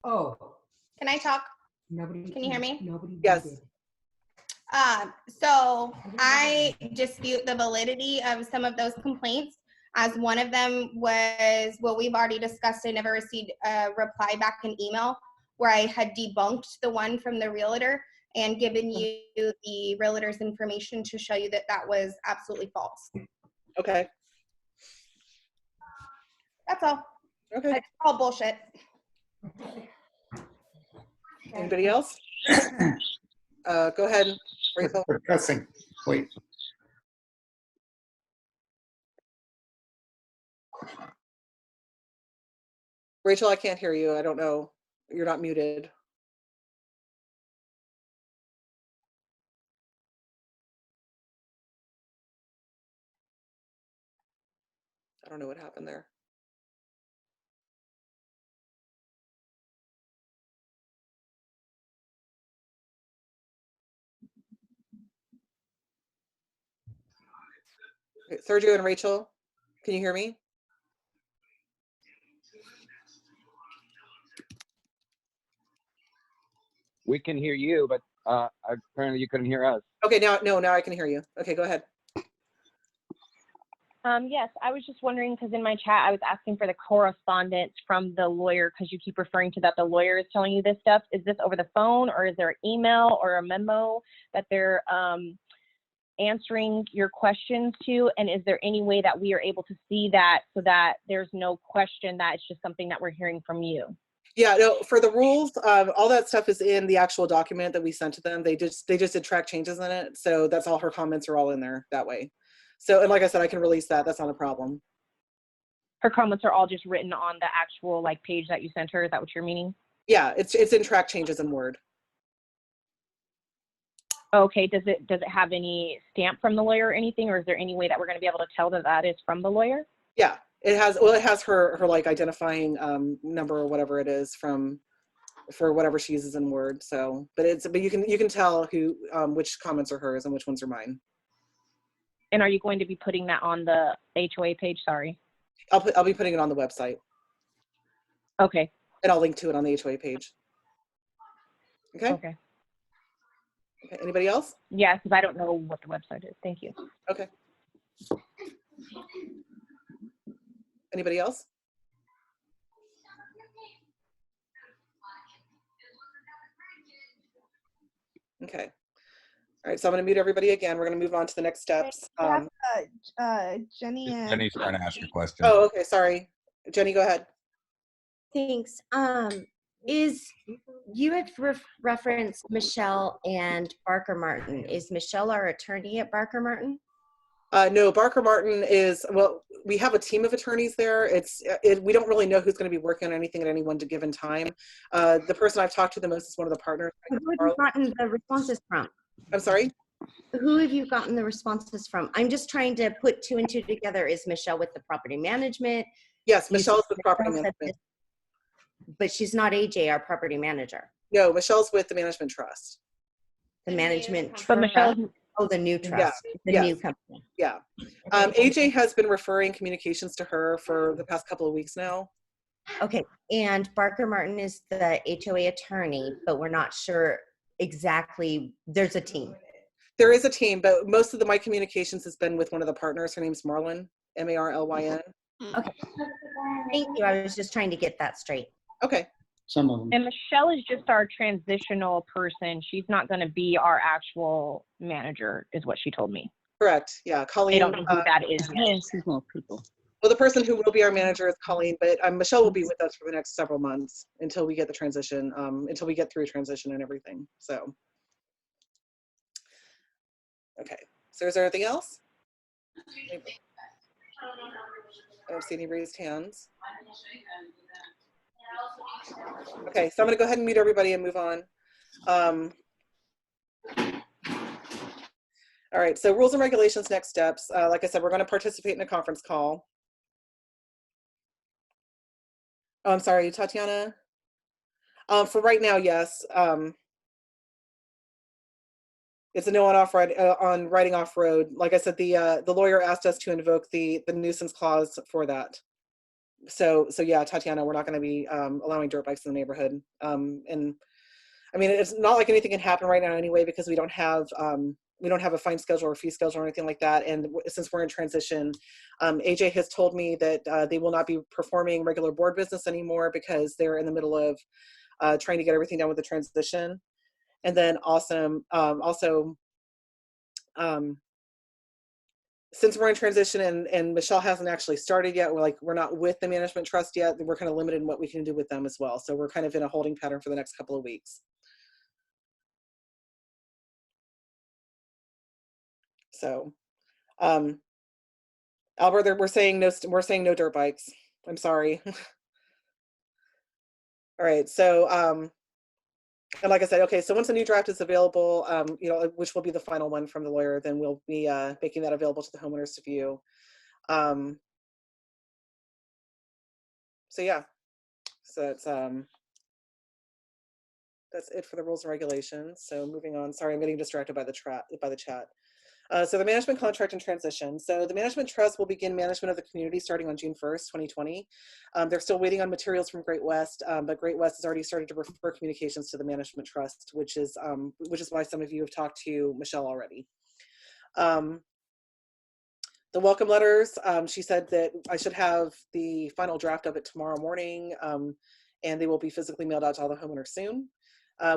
Oh. Can I talk? Nobody. Can you hear me? Nobody. Yes. So I dispute the validity of some of those complaints, as one of them was what we've already discussed. I never received a reply back in email where I had debunked the one from the realtor and given you the realtor's information to show you that that was absolutely false. Okay. That's all. Okay. It's all bullshit. Anybody else? Go ahead, Rachel. We're cussing. Wait. Rachel, I can't hear you. I don't know. You're not muted. I don't know what happened there. Okay, Sergio and Rachel, can you hear me? We can hear you, but apparently you couldn't hear us. Okay, now I can hear you. Okay, go ahead. Yes, I was just wondering, because in my chat I was asking for the correspondence from the lawyer, because you keep referring to that the lawyer is telling you this stuff. Is this over the phone, or is there an email or a memo that they're answering your questions to? And is there any way that we are able to see that so that there's no question that it's just something that we're hearing from you? Yeah, no, for the rules, all that stuff is in the actual document that we sent to them. They just did track changes in it. So that's all, her comments are all in there that way. So, and like I said, I can release that. That's not a problem. Her comments are all just written on the actual page that you sent her. Is that what you're meaning? Yeah, it's in track changes in Word. Okay, does it have any stamp from the lawyer or anything, or is there any way that we're going to be able to tell that that is from the lawyer? Yeah, it has. Well, it has her identifying number or whatever it is from for whatever she uses in Word. So, but you can tell who which comments are hers and which ones are mine. And are you going to be putting that on the HOA page? Sorry. I'll be putting it on the website. Okay. And I'll link to it on the HOA page. Okay. Okay. Okay. Anybody else? Yeah, because I don't know what the website is. Thank you. Okay. Anybody else? Okay. All right, so I'm going to mute everybody again. We're going to move on to the next steps. Jenny and Jenny's trying to ask a question. Oh, okay, sorry. Jenny, go ahead. Thanks. Is you had referenced Michelle and Barker Martin. Is Michelle our attorney at Barker Martin? No, Barker Martin is, well, we have a team of attorneys there. We don't really know who's going to be working on anything at any one given time. The person I've talked to the most is one of the partners. Who have you gotten the responses from? I'm sorry? Who have you gotten the responses from? I'm just trying to put two and two together. Is Michelle with the property management? Yes, Michelle's with property management. But she's not AJ, our property manager. No, Michelle's with the management trust. The management But trust? Michelle, Oh, the new trust, the yes. new company. Yeah. AJ has been referring communications to her for the past couple of weeks now. Okay, and Barker Martin is the HOA attorney, but we're not sure exactly. There's a team. There is a team, but most of my communications has been with one of the partners. Her name's Marlyn, Marlyn. Okay, thank you. I was just trying to get that straight. Okay. Some of them. and Michelle is just our transitional person. She's not going to be our actual manager, is what she told me. Correct. Yeah, Colleen. I don't know who that is yet. Yes, there's more people. Well, the person who will be our manager is Colleen, but Michelle will be with us for the next several months until we get the transition, until we get through transition and everything. So, okay. So is there anything else? I don't see any raised hands. Okay, so I'm going to go ahead and mute everybody and move on. All right, so rules and regulations, next steps. Like I said, we're going to participate in a conference call. Oh, I'm sorry, Tatiana. For right now, yes. It's a no on off-road on riding off-road. Like I said, the lawyer asked us to invoke the nuisance clause for that. So yeah, Tatiana, we're not going to be allowing dirt bikes in the neighborhood. And I mean, it's not like anything can happen right now anyway, because we don't have a fine schedule or fee schedule or anything like that. And since we're in transition, AJ has told me that they will not be performing regular board business anymore because they're in the middle of trying to get everything done with the transition. And then also, since we're in transition and Michelle hasn't actually started yet, we're not with the management trust yet, we're kind of limited in what we can do with them as well. So we're kind of in a holding pattern for the next couple of weeks. So, Albert, we're saying no dirt bikes. I'm sorry. All right, so and like I said, okay, so once a new draft is available, which will be the final one from the lawyer, then we'll be making that available to the homeowners to view. So yeah, so that's it for the rules and regulations. So moving on, sorry, I'm getting distracted by the chat. So the management contract and transition. So the management trust will begin management of the community starting on June 1st, 2020. They're still waiting on materials from Great West, but Great West has already started to refer communications to the management trust, which is why some of you have talked to Michelle already. The welcome letters, she said that I should have the final draft of it tomorrow morning, and they will be physically mailed out to all the homeowners soon.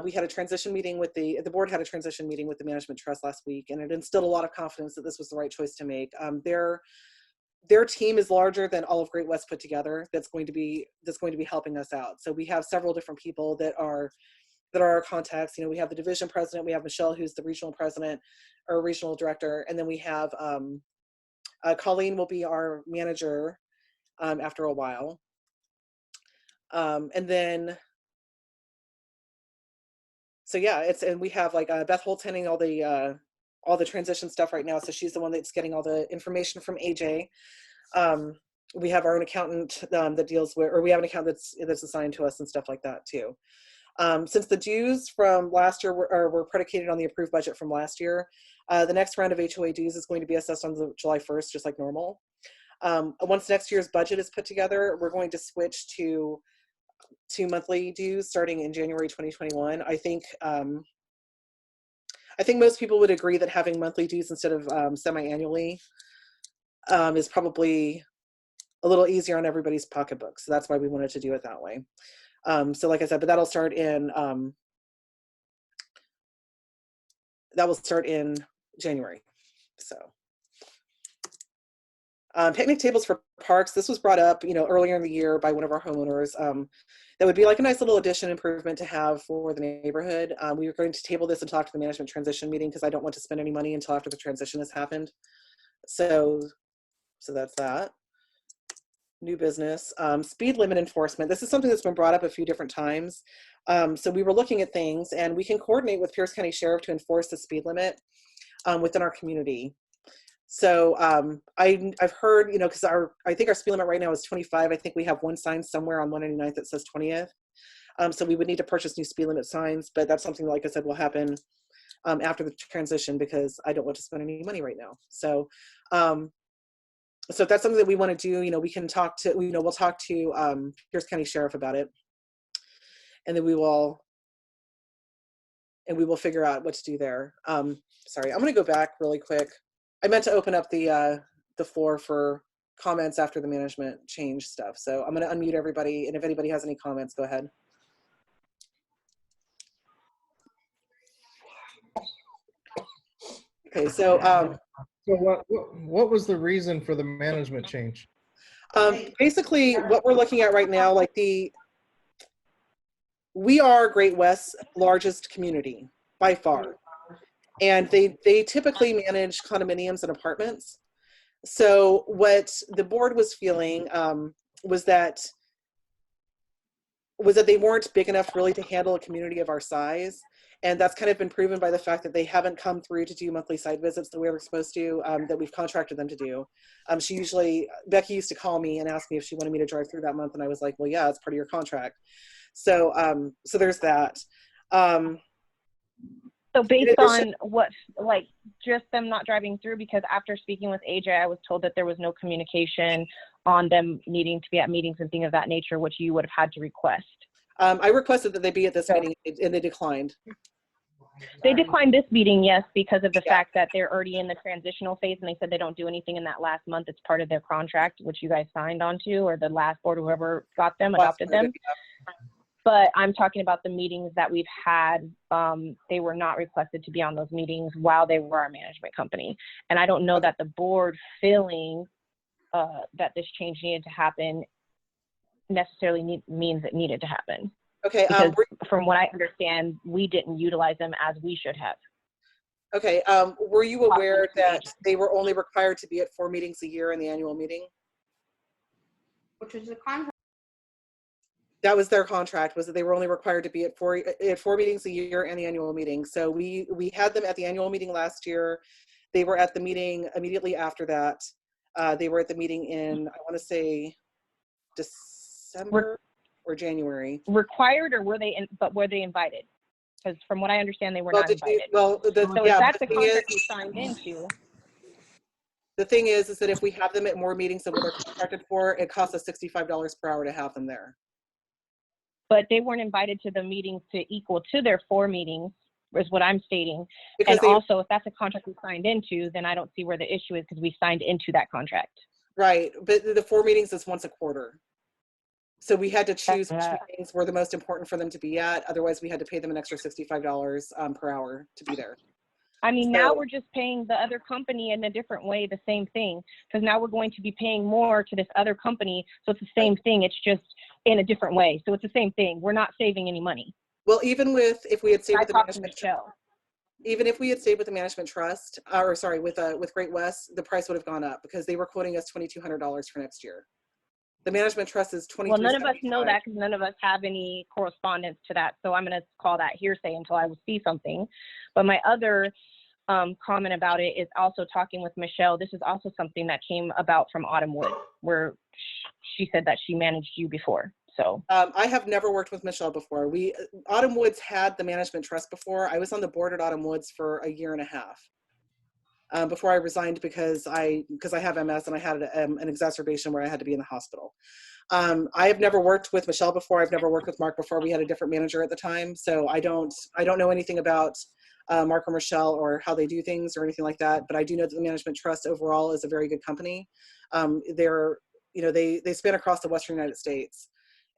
We had a transition meeting with the board had a transition meeting with the management trust last week, and it instilled a lot of confidence that this was the right choice to make. Their team is larger than all of Great West put together. That's going to be helping us out. So we have several different people that are our contacts. We have the division president, we have Michelle, who's the regional president or regional director, and then we have Colleen will be our manager after a while, and then. So yeah, and we have Beth Holt handling all the transition stuff right now. So she's the one that's getting all the information from AJ. We have our own accountant that deals with, or we have an accountant that's assigned to us and stuff like that too. Since the dues from last year were predicated on the approved budget from last year, the next round of HOA dues is going to be assessed on July 1st, just like normal. Once next year's budget is put together, we're going to switch to monthly dues starting in January 2021. I think most people would agree that having monthly dues instead of semi-annually is probably a little easier on everybody's pocketbook. So that's why we wanted to do it that way. So like I said, but that'll start in January. So picnic tables for parks. This was brought up, earlier in the year by one of our homeowners. That would be like a nice little addition improvement to have for the neighborhood. We were going to table this and talk to the management transition meeting because I don't want to spend any money until after the transition has happened. So that's that. New business, speed limit enforcement. This is something that's been brought up a few different times. So we were looking at things, and we can coordinate with Pierce County Sheriff to enforce the speed limit within our community. So I've heard, because I think our speed limit right now is 25. I think we have one sign somewhere on 199th that says 20th. So we would need to purchase new speed limit signs, but that's something, like I said, will happen after the transition because I don't want to spend any money right now. So so if that's something that we want to do, we can talk to, we'll talk to Pierce County Sheriff about it, and then we will figure out what to do there. Sorry, I'm going to go back really quick. I meant to open up the floor for comments after the management change stuff. So I'm going to unmute everybody, and if anybody has any comments, go ahead. Okay, so what was the reason for the management change? Basically, what we're looking at right now, we are Great West's largest community by far, and they typically manage condominiums and apartments. So what the board was feeling was that they weren't big enough really to handle a community of our size. And that's kind of been proven by the fact that they haven't come through to do monthly site visits the way they're supposed to, that we've contracted them to do. Becky used to call me and ask me if she wanted me to drive through that month. And I was like, well, yeah, it's part of your contract. So, so there's that. So based on what, just them not driving through, because after speaking with AJ, I was told that there was no communication on them needing to be at meetings and things of that nature, which you would have had to request. I requested that they be at this meeting, and they declined. They declined this meeting, yes, because of the fact that they're already in the transitional phase, and they said they don't do anything in that last month. It's part of their contract, which you guys signed onto, or the last board, whoever got them, adopted them. But I'm talking about the meetings that we've had. They were not requested to be on those meetings while they were our management company. And I don't know that the board feeling that this change needed to happen necessarily means it needed to happen. Okay. Because from what I understand, we didn't utilize them as we should have. Okay. Were you aware that they were only required to be at 4 meetings a year in the annual meeting? Which was the contract. That was their contract, was that they were only required to be at 4 meetings a year and the annual meeting. So we had them at the annual meeting last year. They were at the meeting immediately after that. They were at the meeting in, I want to say, December or January. Required, or were they invited? Because from what I understand, they were not invited. So if that's the contract you signed into. The thing is that if we have them at more meetings than what they're contracted for, it costs us $65 per hour to have them there. But they weren't invited to the meetings to equal to their 4 meetings, is what I'm stating. Because also, if that's a contract we signed into, then I don't see where the issue is, because we signed into that contract. Right, but the 4 meetings is once a quarter. So we had to choose which meetings were the most important for them to be at. Otherwise, we had to pay them an extra $65 per hour to be there. I mean, now we're just paying the other company in a different way the same thing, because now we're going to be paying more to this other company. So it's the same thing. It's just in a different way. So it's the same thing. We're not saving any money. Well, even if we had stayed with the management trust, even if we had stayed with the management trust, or sorry, with Great West, the price would have gone up because they were quoting us $2,200 for next year. The management trust is $2,375. Well, none of us know that because none of us have any correspondence to that. So I'm going to call that hearsay until I will see something. But my other comment about it is also talking with Michelle. This is also something that came about from Autumn Wood, where she said that she managed you before. So I have never worked with Michelle before. Autumn Woods had the management trust before. I was on the board at Autumn Woods for a year and a half before I resigned because I have MS and I had an exacerbation where I had to be in the hospital. I have never worked with Michelle before. I've never worked with Mark before. We had a different manager at the time, so I don't know anything about Mark or Michelle or how they do things or anything like that. But I do know that the Management Trust overall is a very good company. They span across the Western United States,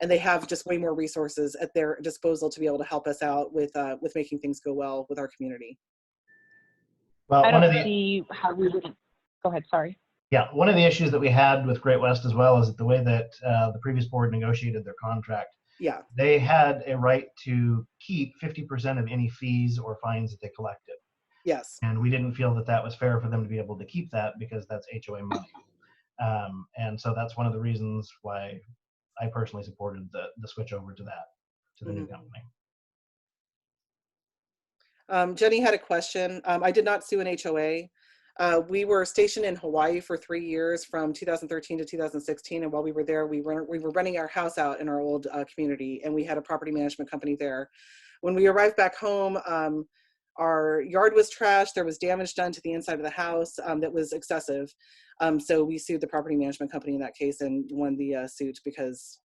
and they have just way more resources at their disposal to be able to help us out with making things go well with our community. Well, I don't see how we would. Go ahead. Sorry. Yeah, one of the issues that we had with Great West as well is the way that the previous board negotiated their contract. Yeah. They had a right to keep 50% of any fees or fines that they collected. Yes. And we didn't feel that that was fair for them to be able to keep that because that's HOA money. And so that's one of the reasons why I personally supported the switch over to that, to the new company. Jenny had a question. I did not sue an HOA. We were stationed in Hawaii for 3 years from 2013 to 2016. And while we were there, we were renting our house out in our old community, and we had a property management company there. When we arrived back home, our yard was trashed. There was damage done to the inside of the house that was excessive. So we sued the property management company in that case and won the suit because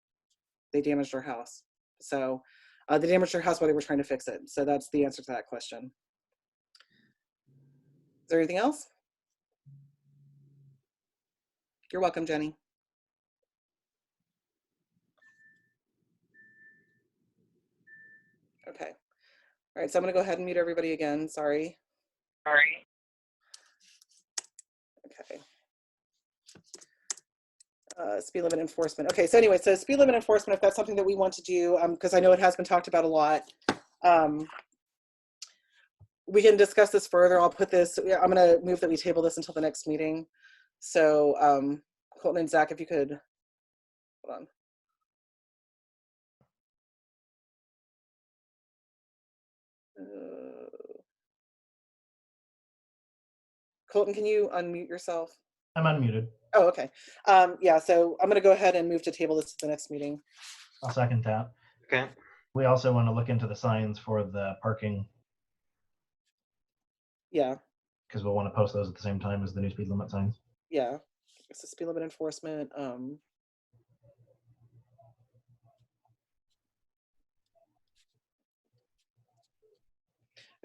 they damaged our house. So they damaged our house while they were trying to fix it. So that's the answer to that question. Is there anything else? You're welcome, Jenny. Okay. All right, so I'm going to go ahead and mute everybody again. Sorry. Okay. Speed limit enforcement. Okay, so anyway, so speed limit enforcement, if that's something that we want to do, because I know it has been talked about a lot, we can discuss this further. I'll put this, I'm going to move that we table this until the next meeting. So Colton and Zach, if you could, hold on. Colton, can you unmute yourself? I'm unmuted. Oh, okay. Yeah, so I'm going to go ahead and move to table this to the next meeting. I'll second that. Okay. We also want to look into the signs for the parking Yeah, because we'll want to post those at the same time as the new speed limit signs. yeah. So speed limit enforcement.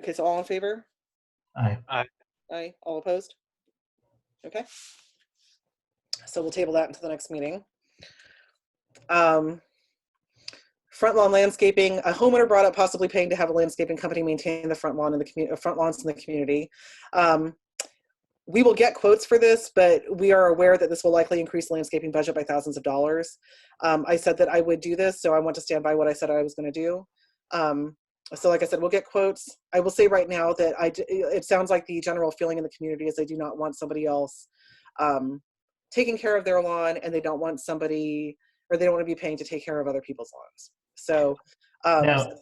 Okay, so all in favor? Aye. Aye. Aye. All opposed? Okay. So we'll table that until the next meeting. Front lawn landscaping. A homeowner brought up possibly paying to have a landscaping company maintain the front lawn in the community, front lawns in the community. We will get quotes for this, but we are aware that this will likely increase the landscaping budget by thousands of dollars. I said that I would do this, so I want to stand by what I said I was going to do. So like I said, we'll get quotes. I will say right now that it sounds like the general feeling in the community is they do not want somebody else taking care of their lawn, and they don't want somebody, or they don't want to be paying to take care of other people's lawns. So now,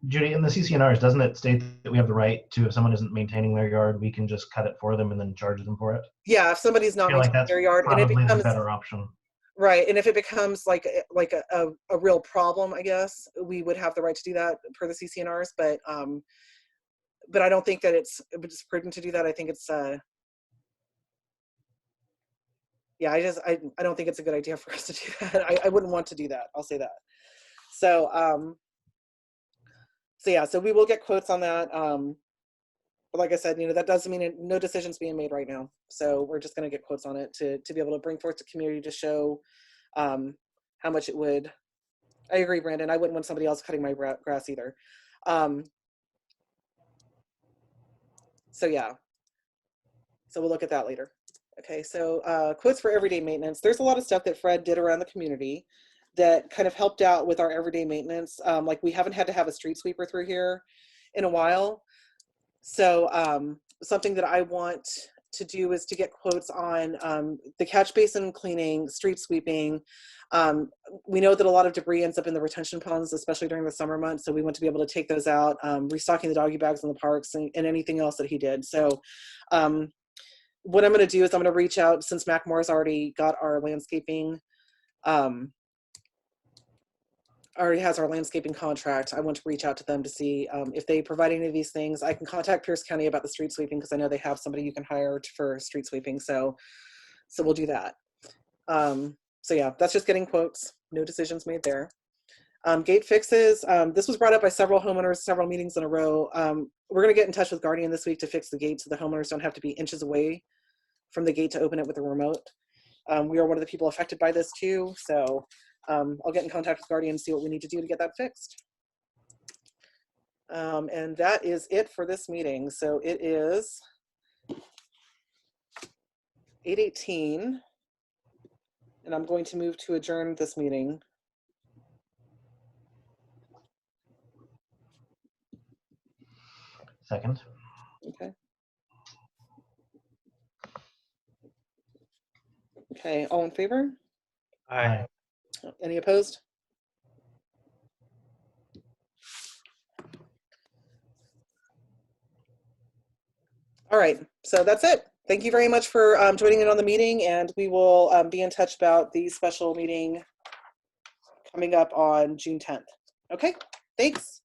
Judy, in the CCNRs, doesn't it state that we have the right to, if someone isn't maintaining their yard, we can just cut it for them and then charge them for it? Yeah, if somebody's not maintaining their yard, and it Probably becomes the better option. right, and if it becomes like a real problem, I guess we would have the right to do that per the CCNRs. But I don't think that it's prudent to do that. I think it's yeah, I don't think it's a good idea for us to do that. I wouldn't want to do that. I'll say that. So so yeah, so we will get quotes on that. But like I said, that doesn't mean no decisions being made right now. So we're just going to get quotes on it to be able to bring forth to community to show how much it would. I agree, Brandon. I wouldn't want somebody else cutting my grass either. So yeah. So we'll look at that later. Okay, so quotes for everyday maintenance. There's a lot of stuff that Fred did around the community that kind of helped out with our everyday maintenance. Like we haven't had to have a street sweeper through here in a while. So something that I want to do is to get quotes on the catch basin cleaning, street sweeping. We know that a lot of debris ends up in the retention ponds, especially during the summer months. So we want to be able to take those out, restocking the doggy bags in the parks and anything else that he did. So what I'm going to do is I'm going to reach out, since Mac Moore's already got our landscaping already has our landscaping contract. I want to reach out to them to see if they provide any of these things. I can contact Pierce County about the street sweeping because I know they have somebody you can hire for street sweeping. So we'll do that. So yeah, that's just getting quotes. No decisions made there. Gate fixes. This was brought up by several homeowners, several meetings in a row. We're going to get in touch with Guardian this week to fix the gate so the homeowners don't have to be inches away from the gate to open it with a remote. We are one of the people affected by this too. So I'll get in contact with Guardian and see what we need to do to get that fixed. And that is it for this meeting. So it is 8:18, and I'm going to move to adjourn this meeting. Second. Okay. Okay, all in favor? Aye. Any opposed? All right, so that's it. Thank you very much for joining in on the meeting, and we will be in touch about the special meeting coming up on June 10th. Okay, thanks.